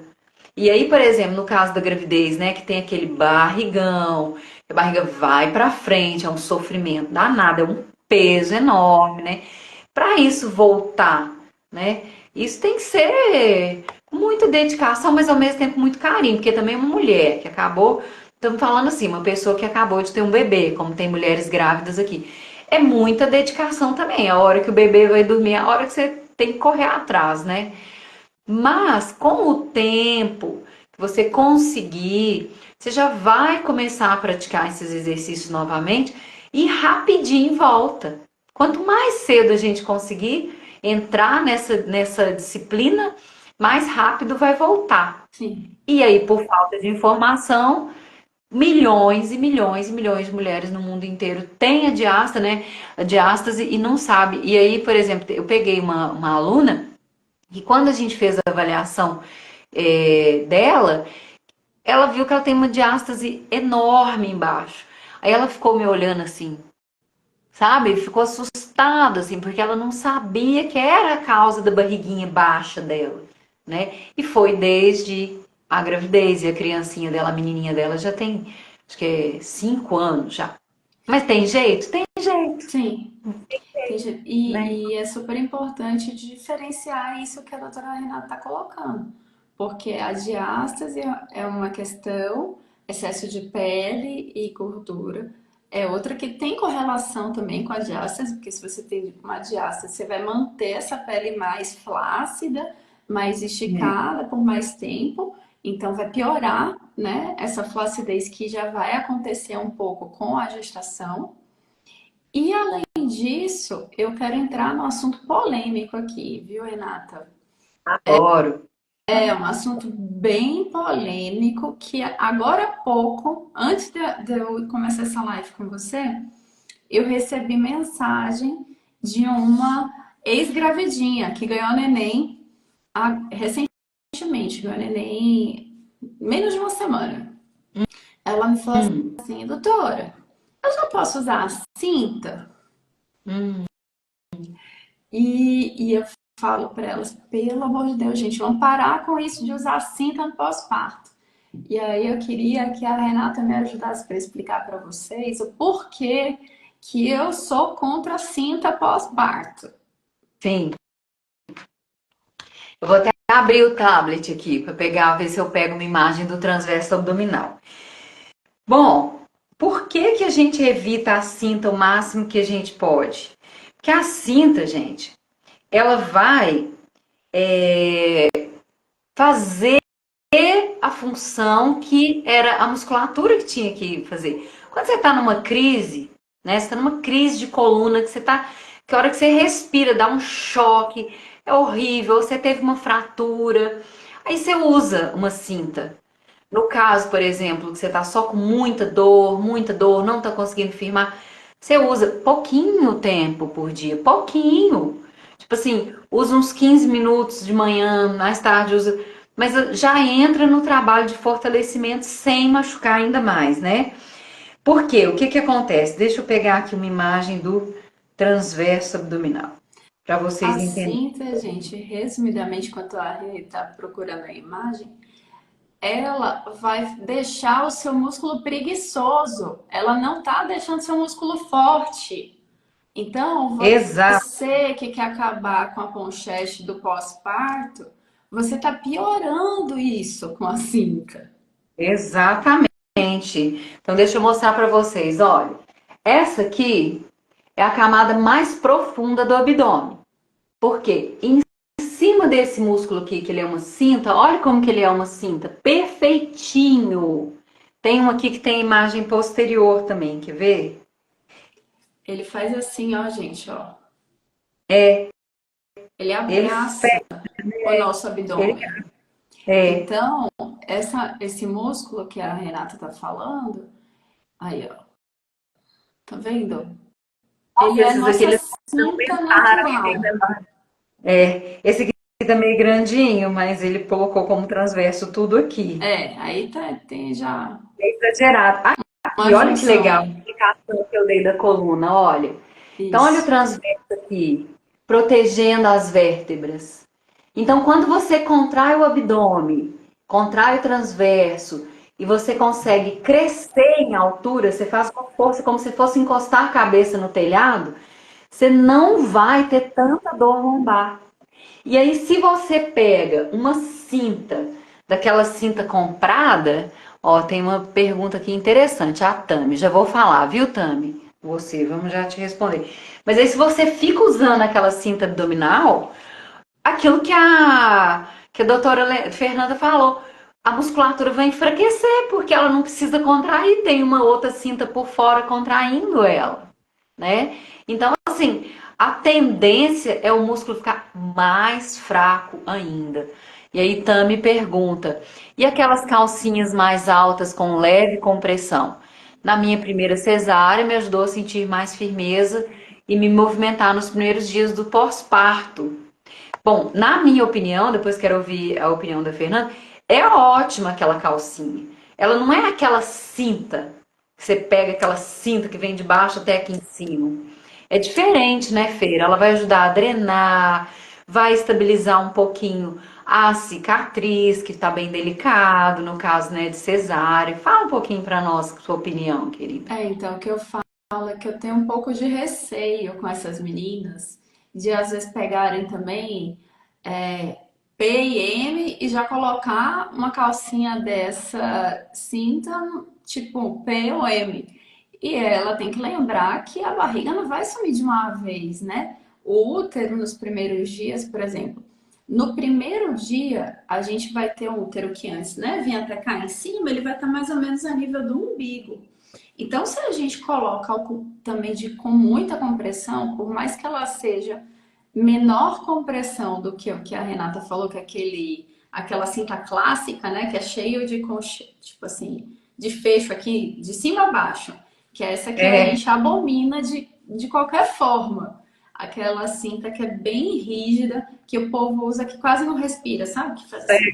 E aí, por exemplo, no caso da gravidez, né, que tem aquele barrigão, a barriga vai para frente, é um sofrimento danado, é um peso enorme, né? Para isso voltar, né? Isso tem que ser com muita dedicação, mas ao mesmo tempo muito carinho, porque também é uma mulher que acabou, estamos falando assim, uma pessoa que acabou de ter um bebê, como tem mulheres grávidas aqui. É muita dedicação também. A hora que o bebê vai dormir, a hora que você tem que correr atrás, né? Mas com o tempo que você conseguir, você já vai começar a praticar esses exercícios novamente e rapidinho volta. Quanto mais cedo a gente conseguir entrar nessa disciplina, mais rápido vai voltar. Sim. E aí, por falta de informação, milhões e milhões e milhões de mulheres no mundo inteiro têm a diástase, né? A diástase e não sabe. E aí, por exemplo, eu peguei uma aluna e quando a gente fez a avaliação dela, ela viu que ela tem uma diástase enorme embaixo. Aí ela ficou me olhando assim, sabe? Ficou assustada, assim, porque ela não sabia que era a causa da barriguinha baixa dela, né? E foi desde a gravidez, e a criancinha dela, a menininha dela, já tem, acho que é 5 anos já. Mas tem jeito? Tem jeito, Sim. né? E é super importante diferenciar isso que a doutora Renata está colocando, porque a diástase é uma questão, excesso de pele e gordura. É outra que tem correlação também com a diástase, porque se você tem uma diástase, você vai manter essa pele mais flácida, mais esticada por mais tempo, então vai piorar, né, essa flacidez que já vai acontecer um pouco com a gestação. E além disso, eu quero entrar no assunto polêmico aqui, viu, Renata? Adoro. É um assunto bem polêmico que agora há pouco, antes de eu começar essa live com você, eu recebi mensagem de uma ex-gravidinha que ganhou neném recentemente, ganhou neném menos de uma semana. Ela me falou Hum, assim, doutora, eu já posso usar a cinta? hum. E eu falo para elas, pelo amor de Deus, gente, vamos parar com isso de usar cinta no pós-parto. E aí eu queria que a Renata me ajudasse para explicar para vocês o porquê que eu sou contra a cinta pós-parto. Sim. Eu vou até abrir o tablet aqui para pegar, ver se eu pego uma imagem do transverso abdominal. Bom, por que que a gente evita a cinta o máximo que a gente pode? Porque a cinta, gente, ela vai fazer a função que era a musculatura que tinha que fazer. Quando você está numa crise, né? Você está numa crise de coluna, que você tá, que a hora que você respira dá um choque, é horrível, você teve uma fratura, aí você usa uma cinta. No caso, por exemplo, que você está só com muita dor, não está conseguindo firmar, você usa pouquinho tempo por dia, pouquinho. Tipo assim, usa uns 15 minutos de manhã, mais tarde usa. Mas já entra no trabalho de fortalecimento sem machucar ainda mais, né? Por quê? O que que acontece? Deixa eu pegar aqui uma imagem do transverso abdominal, para vocês A entenderem. cinta, gente, resumidamente, enquanto a Rê está procurando a imagem, ela vai deixar o seu músculo preguiçoso. Ela não está deixando seu músculo forte. Então, Exato, você que quer acabar com a ponchete do pós-parto, você está piorando isso com a cinta. exatamente. Então, deixa eu mostrar para vocês. Olha, essa aqui é a camada mais profunda do abdômen. Por quê? Em cima desse músculo aqui, que ele é uma cinta, olha como que ele é uma cinta, perfeitinho. Tem um aqui que tem imagem posterior também, quer ver? Ele faz assim, ó, gente, ó. É, Ele ele, abraça o nosso ele abdômen. é. Então, esse músculo que a Renata tá falando, aí, ó, tá vendo? Ele Nossa, é esses aqui nossa eles são bem cinta raros. natural. Esse aqui tá meio grandinho, mas ele colocou como transverso tudo aqui. É, aí tem já É exagerado. uma Aqui, olha que junção legal a aí. explicação que eu dei da coluna, olha. Então, olha o Isso. transverso aqui, protegendo as vértebras. Então, quando você contrai o abdômen, contrai o transverso e você consegue crescer em altura, você faz uma força como se fosse encostar a cabeça no telhado, você não vai ter tanta dor lombar. E aí, se você pega uma cinta, daquela cinta comprada, ó, tem uma pergunta aqui interessante, a Tami, já vou falar, viu, Tami? Você, vamos já te responder. Mas aí, se você fica usando aquela cinta abdominal, aquilo que a doutora Fernanda falou, a musculatura vai enfraquecer, porque ela não precisa contrair, tem uma outra cinta por fora contraindo ela, né? Então, assim, a tendência é o músculo ficar mais fraco ainda. E aí Tami pergunta: e aquelas calcinhas mais altas com leve compressão? Na minha primeira cesárea, me ajudou a sentir mais firmeza e me movimentar nos primeiros dias do pós-parto. Bom, na minha opinião, depois quero ouvir a opinião da Fernanda, é ótima aquela calcinha. Ela não é aquela cinta, que você pega aquela cinta que vem de baixo até aqui em cima. É diferente, né, Feira? Ela vai ajudar a drenar, vai estabilizar um pouquinho a cicatriz, que está bem delicado, no caso, né, de cesárea. Fala um pouquinho para nós, sua opinião, querida. Então, o que eu falo é que eu tenho um pouco de receio com essas meninas, de às vezes pegarem também é, P e M e já colocar uma calcinha dessa cinta, tipo P ou M. E ela tem que lembrar que a barriga não vai sumir de uma vez, né? O útero nos primeiros dias, por exemplo. No primeiro dia, a gente vai ter um útero que antes, né, vinha até cá em cima, ele vai estar mais ou menos a nível do umbigo. Então, se a gente coloca algo também com muita compressão, por mais que ela seja menor compressão do que o que a Renata falou, que é aquela cinta clássica, né, que é cheio de tipo assim, de fecho aqui, de cima a baixo, que é essa que a É, gente abomina de qualquer forma. Aquela cinta que é bem rígida, que o povo usa que quase não respira, sabe? Que faz assim.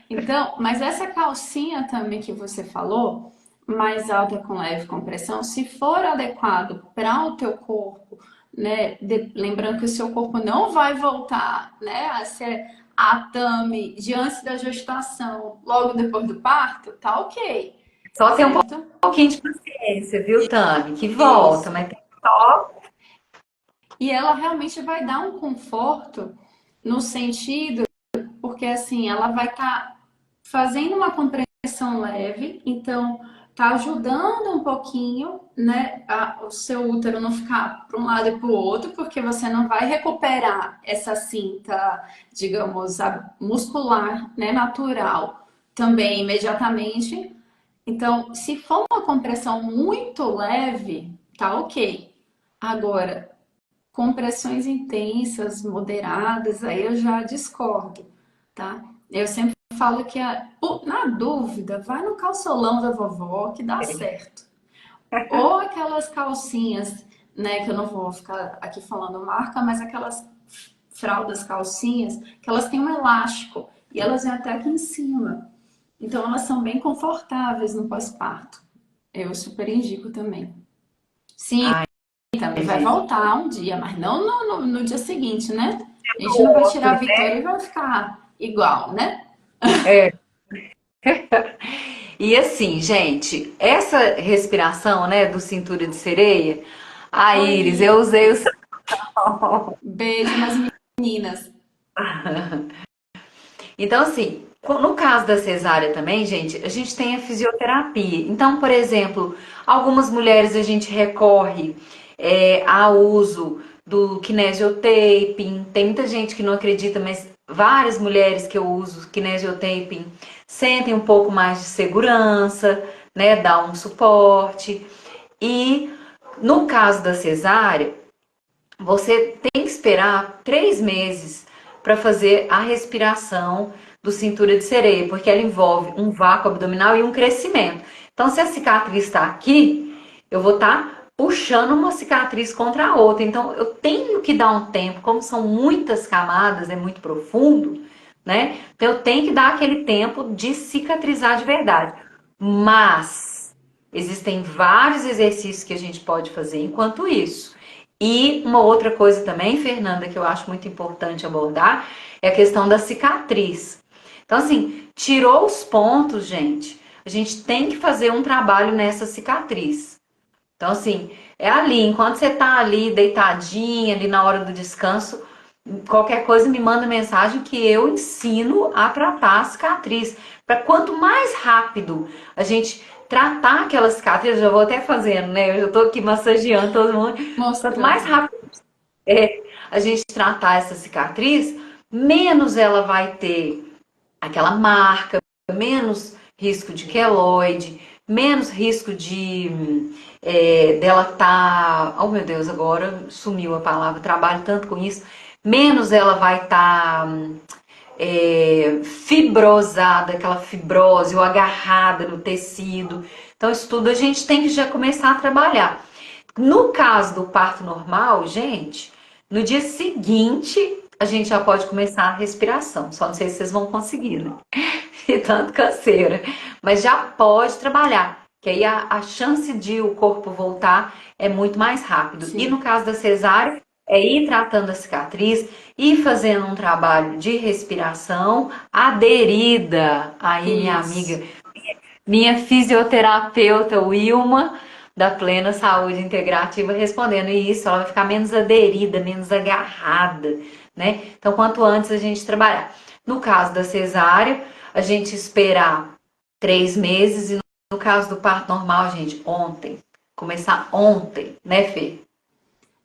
Então, mas essa calcinha também que você falou, mais alta com leve compressão, se for adequado para o teu corpo, né? Lembrando que o seu corpo não vai voltar, né, a ser a Tami de antes da gestação, logo depois do parto, tá ok, só tem um certo? pouquinho de paciência, viu, Tami? Que volta, Isso. mas tem só. E ela realmente vai dar um conforto no sentido, porque assim, ela vai estar fazendo uma compressão leve, então tá ajudando um pouquinho, né, o seu útero não ficar para um lado e para o outro, porque você não vai recuperar essa cinta, digamos, muscular, né, natural, também imediatamente. Então, se for uma compressão muito leve, tá ok. Agora, compressões intensas, moderadas, aí eu já discordo, tá? Eu sempre falo que, na dúvida, vai no calçolão da vovó que dá certo. Ou aquelas calcinhas, né, que eu não vou ficar aqui falando marca, mas aquelas fraldas calcinhas, que elas têm um elástico e elas vêm até aqui em cima. Então elas são bem confortáveis no pós-parto. Eu super indico também. Sim, Ai, também vai gente, voltar um dia, mas não no dia seguinte, né? A o gente não vai tirar outro, a vitória e vai ficar igual, né? é. E assim, gente, essa respiração, né, do cintura de sereia, a Iris, eu Oi, usei o. beijo nas meninas. Então, assim, no caso da cesárea também, gente, a gente tem a fisioterapia. Então, por exemplo, algumas mulheres a gente recorre ao uso do kinesiotaping. Tem muita gente que não acredita, mas várias mulheres que eu uso kinesiotaping sentem um pouco mais de segurança, né? Dá um suporte. E no caso da cesárea, você tem que esperar 3 meses para fazer a respiração do cintura de sereia, porque ela envolve um vácuo abdominal e um crescimento. Então, se a cicatriz está aqui, eu vou estar puxando uma cicatriz contra a outra. Então, eu tenho que dar um tempo, como são muitas camadas, é muito profundo, né? Então, eu tenho que dar aquele tempo de cicatrizar de verdade. Mas existem vários exercícios que a gente pode fazer enquanto isso. E uma outra coisa também, Fernanda, que eu acho muito importante abordar, é a questão da cicatriz. Então, assim, tirou os pontos, gente, a gente tem que fazer um trabalho nessa cicatriz. Então, assim, é ali, enquanto você tá ali deitadinha, ali na hora do descanso, qualquer coisa me manda mensagem que eu ensino a tratar a cicatriz. Para quanto mais rápido a gente tratar aquela cicatriz, eu já vou até fazendo, né? Eu já tô aqui massageando todo mundo. Quanto mais Mostrando. rápido a gente tratar essa cicatriz, menos ela vai ter aquela marca, menos risco de queloide, menos risco de dela tá, oh meu Deus, agora sumiu a palavra, trabalho tanto com isso, menos ela vai estar fibrosada, aquela fibrose ou agarrada no tecido. Então, isso tudo a gente tem que já começar a trabalhar. No caso do parto normal, gente, no dia seguinte a gente já pode começar a respiração. Só não sei se vocês vão conseguir, né? E tanto canseira. Mas já pode trabalhar, que aí a chance de o corpo voltar é muito mais rápido. E no Sim, caso da cesárea, é ir tratando a cicatriz, ir fazendo um trabalho de respiração aderida. Aí, minha amiga, isso. minha fisioterapeuta Wilma, da Plena Saúde Integrativa, respondendo isso, ela vai ficar menos aderida, menos agarrada, né? Então, quanto antes a gente trabalhar. No caso da cesárea, a gente esperar 3 meses, e no caso do parto normal, gente, ontem. Começar ontem, né, Fê?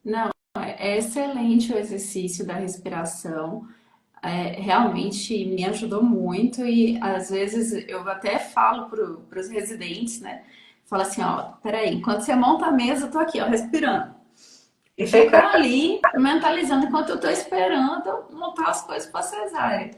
Não, é excelente o exercício da respiração. Realmente me ajudou muito e às vezes eu até falo para os residentes, né? Falo assim, ó, peraí, enquanto você monta a mesa, eu tô aqui, ó, respirando. E ficam ali mentalizando enquanto eu tô esperando montar as coisas para cesárea.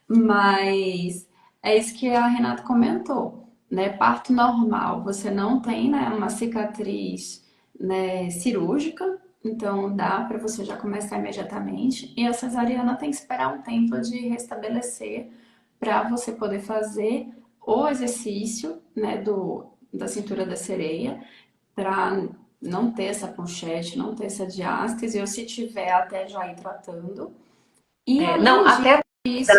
Mas é isso que a Renata comentou, né? Parto normal, você não tem, né, uma cicatriz, né, cirúrgica, então dá para você já começar imediatamente. E a cesariana tem que esperar um tempo de restabelecer para você poder fazer o exercício, né, da cintura da sereia, para não ter essa ponchete, não ter essa diástase, ou se tiver, até já ir tratando. E Não, além até. disso,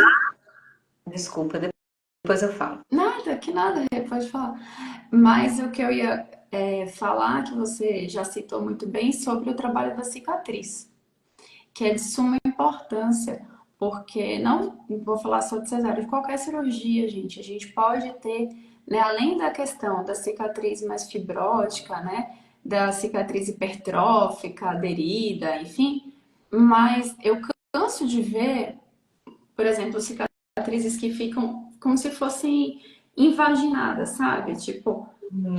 Desculpa, depois eu falo. nada, que nada, Rê, pode falar. Mas o que eu ia falar, que você já citou muito bem, sobre o trabalho da cicatriz, que é de suma importância, porque não vou falar só de cesárea, de qualquer cirurgia, gente, a gente pode ter, né, além da questão da cicatriz mais fibrótica, né, da cicatriz hipertrófica, aderida, enfim, mas eu canso de ver, por exemplo, cicatrizes que ficam como se fossem invaginadas, sabe? Tipo,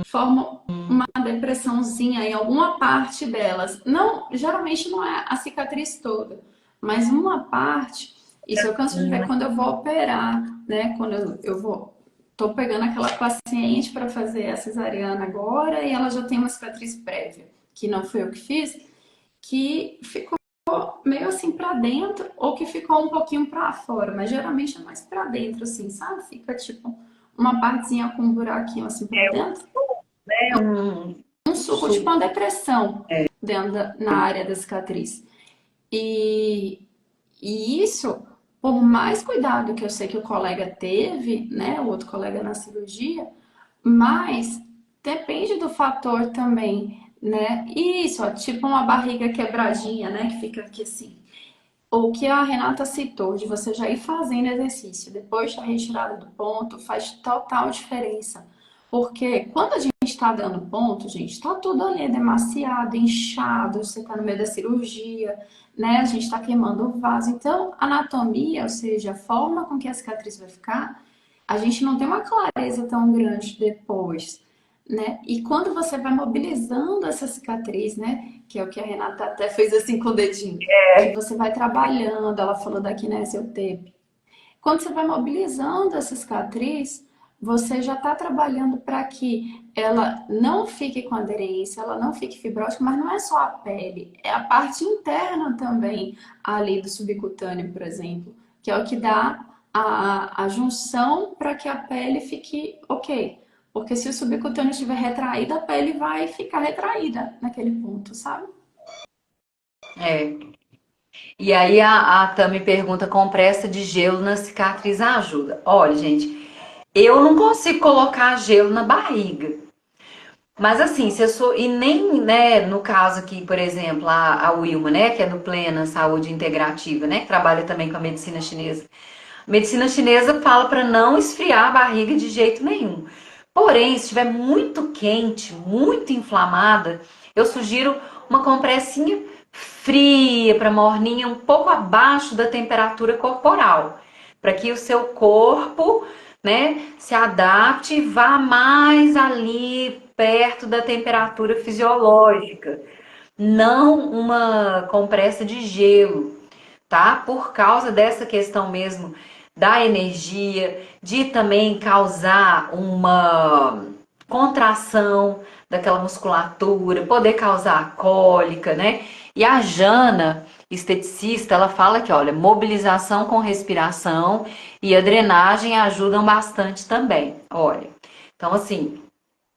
formam uma depressãozinha em alguma parte delas. Não, geralmente não é a cicatriz toda, mas uma parte. Isso eu canso de ver quando eu vou operar, né? Quando eu vou. Tô pegando aquela paciente para fazer a cesariana agora e ela já tem uma cicatriz prévia, que não foi eu que fiz, que ficou meio assim pra dentro ou que ficou um pouquinho pra fora, mas geralmente é mais pra dentro, assim, sabe? Fica tipo uma partezinha com um buraquinho assim pra dentro, É um um suco, tipo uma depressão dentro na área da cicatriz. E, e isso, por mais cuidado que eu sei que o colega teve, né, o outro colega na cirurgia, mas depende do fator também, né? Isso, ó, tipo uma barriga quebradinha, né, que fica aqui assim. O que a Renata citou, de você já ir fazendo exercício depois da retirada do ponto, faz total diferença. Porque quando a gente está dando ponto, gente, está tudo ali demasiado, inchado, você está no meio da cirurgia, né? A gente está queimando o vaso. Então, a anatomia, ou seja, a forma com que a cicatriz vai ficar, a gente não tem uma clareza tão grande depois, né? E quando você vai mobilizando essa cicatriz, né? Que é o que a Renata até fez assim com o dedinho, que você vai trabalhando, ela falou da kinesiotape. Quando você vai mobilizando essa cicatriz, você já está trabalhando para que ela não fique com aderência, ela não fique fibrótica, mas não é só a pele, é a parte interna também, ali do subcutâneo, por exemplo, que é o que dá a junção para que a pele fique ok. Porque se o subcutâneo estiver retraído, a pele vai ficar retraída naquele ponto, sabe? É. E aí a Tami pergunta: compressa de gelo na cicatriz ajuda? Olha, gente, eu não consigo colocar gelo na barriga. Mas assim, se eu sou. E nem, né, no caso aqui, por exemplo, a Wilma, né, que é do Plena Saúde Integrativa, né, que trabalha também com a medicina chinesa. A medicina chinesa fala para não esfriar a barriga de jeito nenhum. Porém, se estiver muito quente, muito inflamada, eu sugiro uma compressinha fria para morninha, um pouco abaixo da temperatura corporal, para que o seu corpo, né, se adapte e vá mais ali perto da temperatura fisiológica, não uma compressa de gelo. tá? Por causa dessa questão mesmo da energia, de também causar uma contração daquela musculatura, poder causar cólica, né? E a Jana, esteticista, ela fala que, olha, mobilização com respiração e a drenagem ajudam bastante também, olha. Então, assim,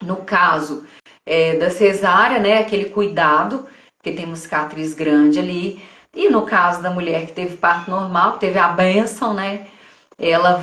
no caso da cesárea, né, aquele cuidado, porque tem uma cicatriz grande ali, e no caso da mulher que teve parto normal, que teve a bênção, né, ela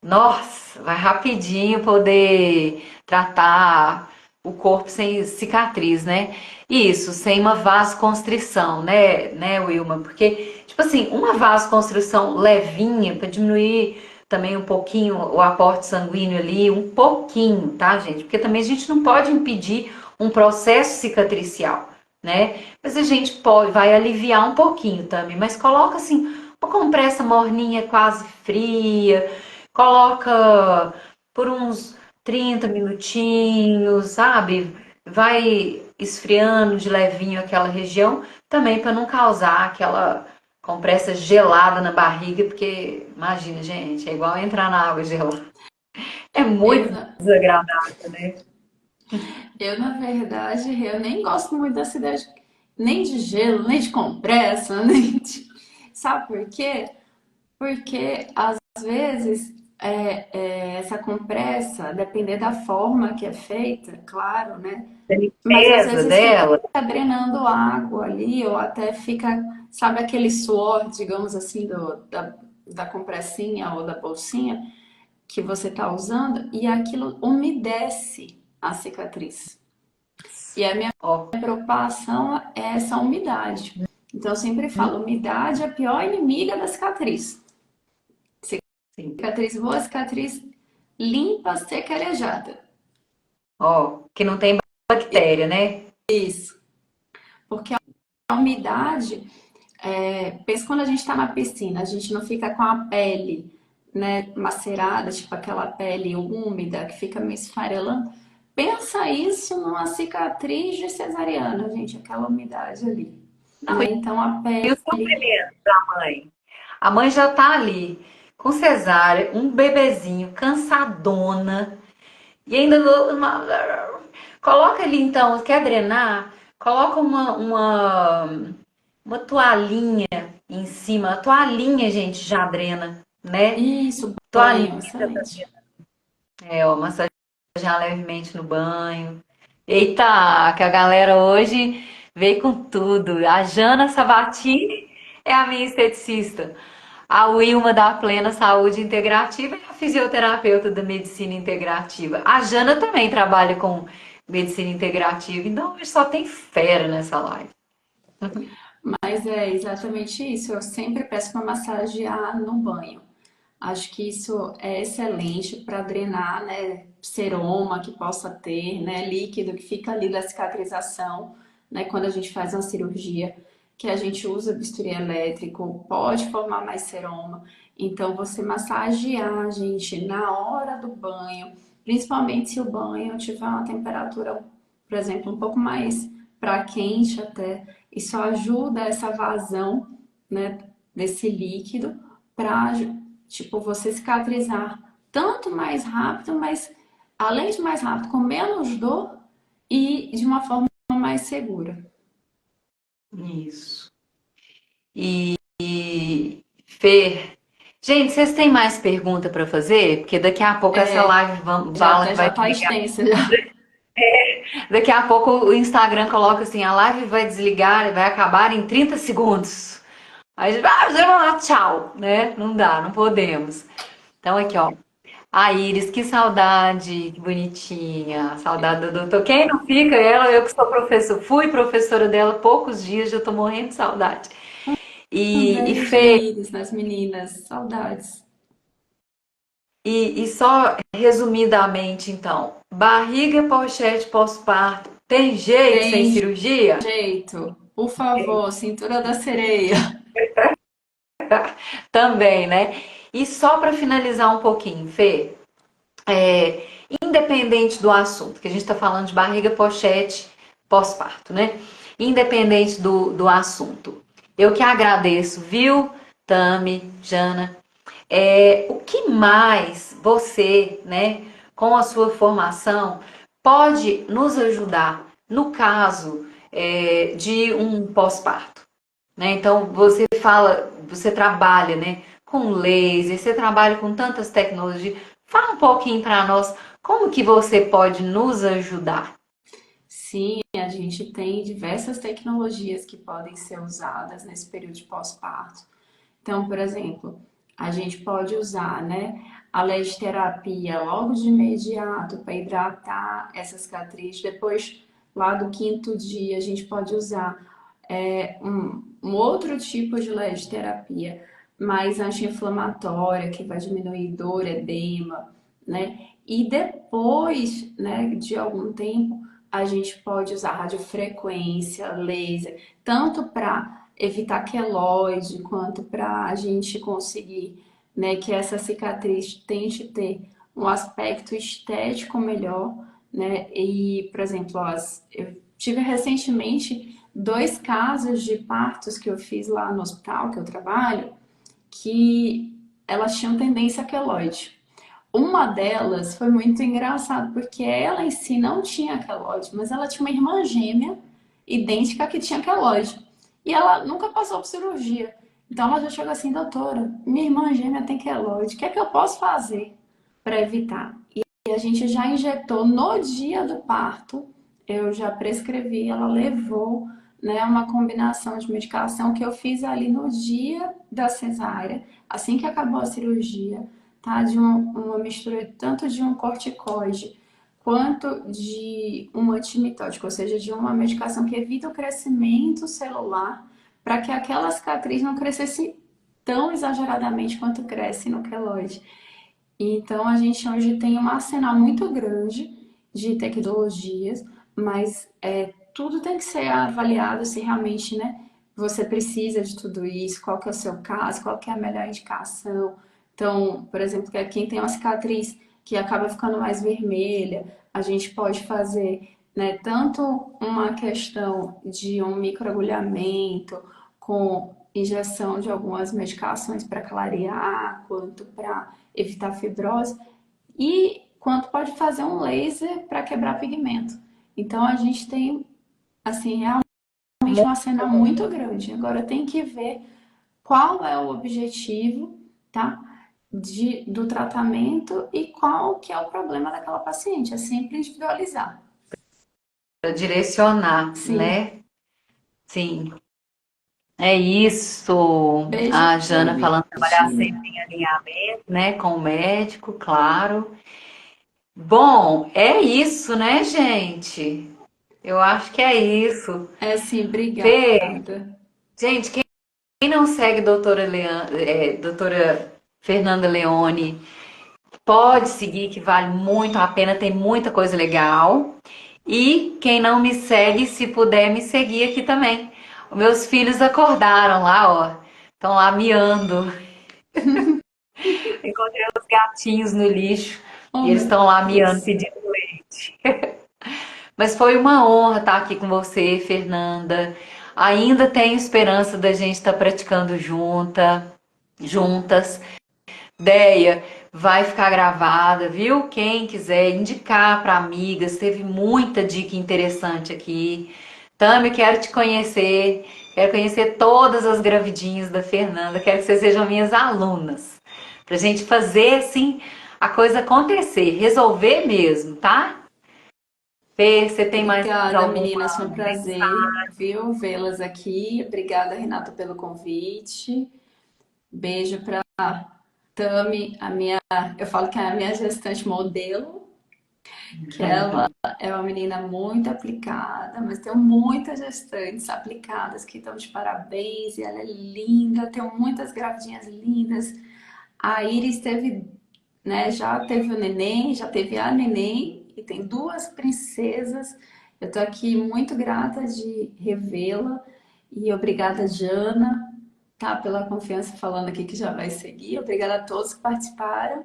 nossa, vai rapidinho poder tratar o corpo sem cicatriz, né? Isso, sem uma vasoconstrição, né, Wilma? Porque, tipo assim, uma vasoconstrição levinha para diminuir também um pouquinho o aporte sanguíneo ali, um pouquinho, tá, gente? Porque também a gente não pode impedir um processo cicatricial, né? Mas a gente pode, vai aliviar um pouquinho também, mas coloca assim, uma compressa morninha quase fria, coloca por uns 30 minutinhos, sabe? Vai esfriando de levinho aquela região, também para não causar aquela compressa gelada na barriga, porque imagina, gente, é igual entrar na água gelada. É Eu, muito na- desagradável, né? na verdade, eu nem gosto muito dessa ideia nem de gelo, nem de compressa, nem de... Sabe por quê? Porque às vezes essa compressa, depender da forma que é feita, claro, né? A Mas às limpeza vezes fica dela, drenando água ali, ou até fica, sabe, aquele suor, digamos assim, da compressinha ou da bolsinha que você está usando, e aquilo umedece a cicatriz. E a minha ó, preocupação é essa umidade. Então eu sempre falo, umidade é a pior inimiga da cicatriz. sim, Cicatriz boa, cicatriz limpa, seca e arejada. ó, que não tem bactéria, né? Isso. Porque a umidade, pensa quando a gente está na piscina, a gente não fica com a pele, né, macerada, tipo aquela pele úmida que fica meio esfarelando. Pensa isso numa cicatriz de cesariana, gente, aquela umidade ali, Não, né? Então a e o pele, sofrimento da mãe? A mãe já tá ali com cesárea, um bebezinho, cansadona, e ainda coloca ali então, quer drenar? Coloca uma toalhinha em cima. A toalhinha, gente, já drena, né? isso, Toalhinha, banho, excelente. ó, massagear levemente no banho. Eita, que a galera hoje veio com tudo. A Jana Sabatini é a minha esteticista. A Wilma da Plena Saúde Integrativa é a fisioterapeuta da medicina integrativa. A Jana também trabalha com medicina integrativa, então hoje só tem fera nessa live. Mas é exatamente isso. Eu sempre peço para massagear no banho. Acho que isso é excelente para drenar, né, seroma que possa ter, né, líquido que fica ali da cicatrização, né, quando a gente faz uma cirurgia, que a gente usa bisturi elétrico, pode formar mais seroma. Então, você massagear, gente, na hora do banho, principalmente se o banho tiver uma temperatura, por exemplo, um pouco mais para quente até, isso ajuda essa vazão, né, desse líquido para tipo, você cicatrizar tanto mais rápido, mas além de mais rápido, com menos dor e de uma forma mais segura. Isso. E Fer, gente, vocês têm mais pergunta para fazer? Porque daqui a pouco essa live Vala Já vai tá desligar. extensa já. Daqui a pouco o Instagram coloca assim, a live vai desligar, vai acabar em 30 segundos. Aí a gente vai, tchau, né? Não dá, não podemos. Então aqui, ó. A Iris, que saudade, que bonitinha. Saudade do doutor. Quem não fica? Ela, eu que sou professor, fui professora dela poucos dias, já tô morrendo de saudade. Um E beijo, Fê, Iris, nas meninas. Saudades. e só resumidamente, então, barriga, pochete, pós-parto, tem jeito sem Tem cirurgia? jeito. Por favor, cintura da sereia. Também, né? E só para finalizar um pouquinho, Fê, independente do assunto, que a gente está falando de barriga, pochete, pós-parto, né? Independente do assunto. Eu que agradeço, viu, Tami, Jana? O que mais você, né, com a sua formação, pode nos ajudar no caso, de um pós-parto? Né? Então, você fala, você trabalha, né, com laser, você trabalha com tantas tecnologias. Fala um pouquinho para nós como que você pode nos ajudar. Sim, a gente tem diversas tecnologias que podem ser usadas nesse período de pós-parto. Então, por exemplo, a gente pode usar, né, a leite-terapia logo de imediato para hidratar essa cicatriz. Depois, lá do quinto dia, a gente pode usar um outro tipo de leite-terapia mais anti-inflamatória, que vai diminuir dor, edema, né? E depois, né, de algum tempo, a gente pode usar radiofrequência, laser, tanto para evitar queloide, quanto para a gente conseguir, né, que essa cicatriz tente ter um aspecto estético melhor, né? E, por exemplo, eu tive recentemente dois casos de partos que eu fiz lá no hospital que eu trabalho, que elas tinham tendência a queloide. Uma delas foi muito engraçado, porque ela em si não tinha queloide, mas ela tinha uma irmã gêmea idêntica que tinha queloide. E ela nunca passou por cirurgia. Então ela já chegou assim, doutora, minha irmã gêmea tem queloide, o que é que eu posso fazer para evitar? E a gente já injetou no dia do parto, eu já prescrevi, ela levou, né, uma combinação de medicação que eu fiz ali no dia da cesárea, assim que acabou a cirurgia, tá? Uma mistura tanto de um corticoide quanto de um antimitótico, ou seja, de uma medicação que evita o crescimento celular, para que aquela cicatriz não crescesse tão exageradamente quanto cresce no queloide. Então, a gente hoje tem um arsenal muito grande de tecnologias, mas tudo tem que ser avaliado se realmente, né, você precisa de tudo isso, qual que é o seu caso, qual que é a melhor indicação. Então, por exemplo, que quem tem uma cicatriz que acaba ficando mais vermelha, a gente pode fazer, né, tanto uma questão de um microagulhamento com injeção de algumas medicações para clarear, quanto para evitar fibrose, e quanto pode fazer um laser para quebrar pigmento. Então a gente tem assim realmente Muito uma cena muito grande. Agora tem que ver qual é o objetivo, tá? Do tratamento e qual que é o problema daquela paciente. É sempre individualizar. para direcionar, Sim. né? Sim, é isso. Beijo A pra Jana falando trabalhar sempre Virgínia. em alinhamento, né, com o médico, claro. Bom, é isso, né, gente? Eu acho que é isso. É sim, Fê, obrigada. gente, quem não segue doutora Fernanda Leone, pode seguir, que vale muito a pena, tem muita coisa legal. E quem não me segue, se puder me seguir aqui também. Os meus filhos acordaram lá, ó. Estão lá miando. Encontrei os gatinhos no lixo Oh, e eles meu estão lá miando, Deus. pedindo leite. Mas foi uma honra estar aqui com você, Fernanda. Ainda tenho esperança da gente estar praticando juntas. Ideia vai ficar gravada, viu? Quem quiser indicar para amigas, teve muita dica interessante aqui. Tami, quero te conhecer, quero conhecer todas as gravidinhas da Fernanda, quero que vocês sejam minhas alunas, pra gente fazer assim a coisa acontecer, resolver mesmo, tá? Fê, você tem mais Obrigada, alguma meninas. Foi um mensagem? prazer, viu, vê-las aqui. Obrigada, Renata, pelo convite. Beijo para Tami, eu falo que é a minha gestante modelo, que ela é uma menina muito aplicada, mas tenho muitas gestantes aplicadas que estão de parabéns, e ela é linda, tenho muitas gravidinhas lindas. A Iris teve, né, já teve o neném, já teve a neném, e tem duas princesas. Eu tô aqui muito grata de revê-la, e obrigada, Jana, tá, pela confiança falando aqui que já vai seguir. Obrigada a todos que participaram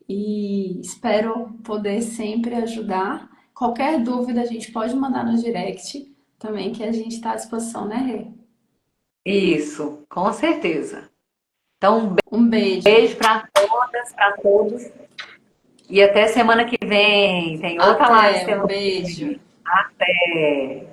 e espero poder sempre ajudar. Qualquer dúvida a gente pode mandar no direct também, que a gente está à disposição, né, Rê? Isso, com certeza. Então, um Um beijo. beijo para todas, para todos. E até semana que vem. Tem outra live Até, um semana que beijo. vem. Até.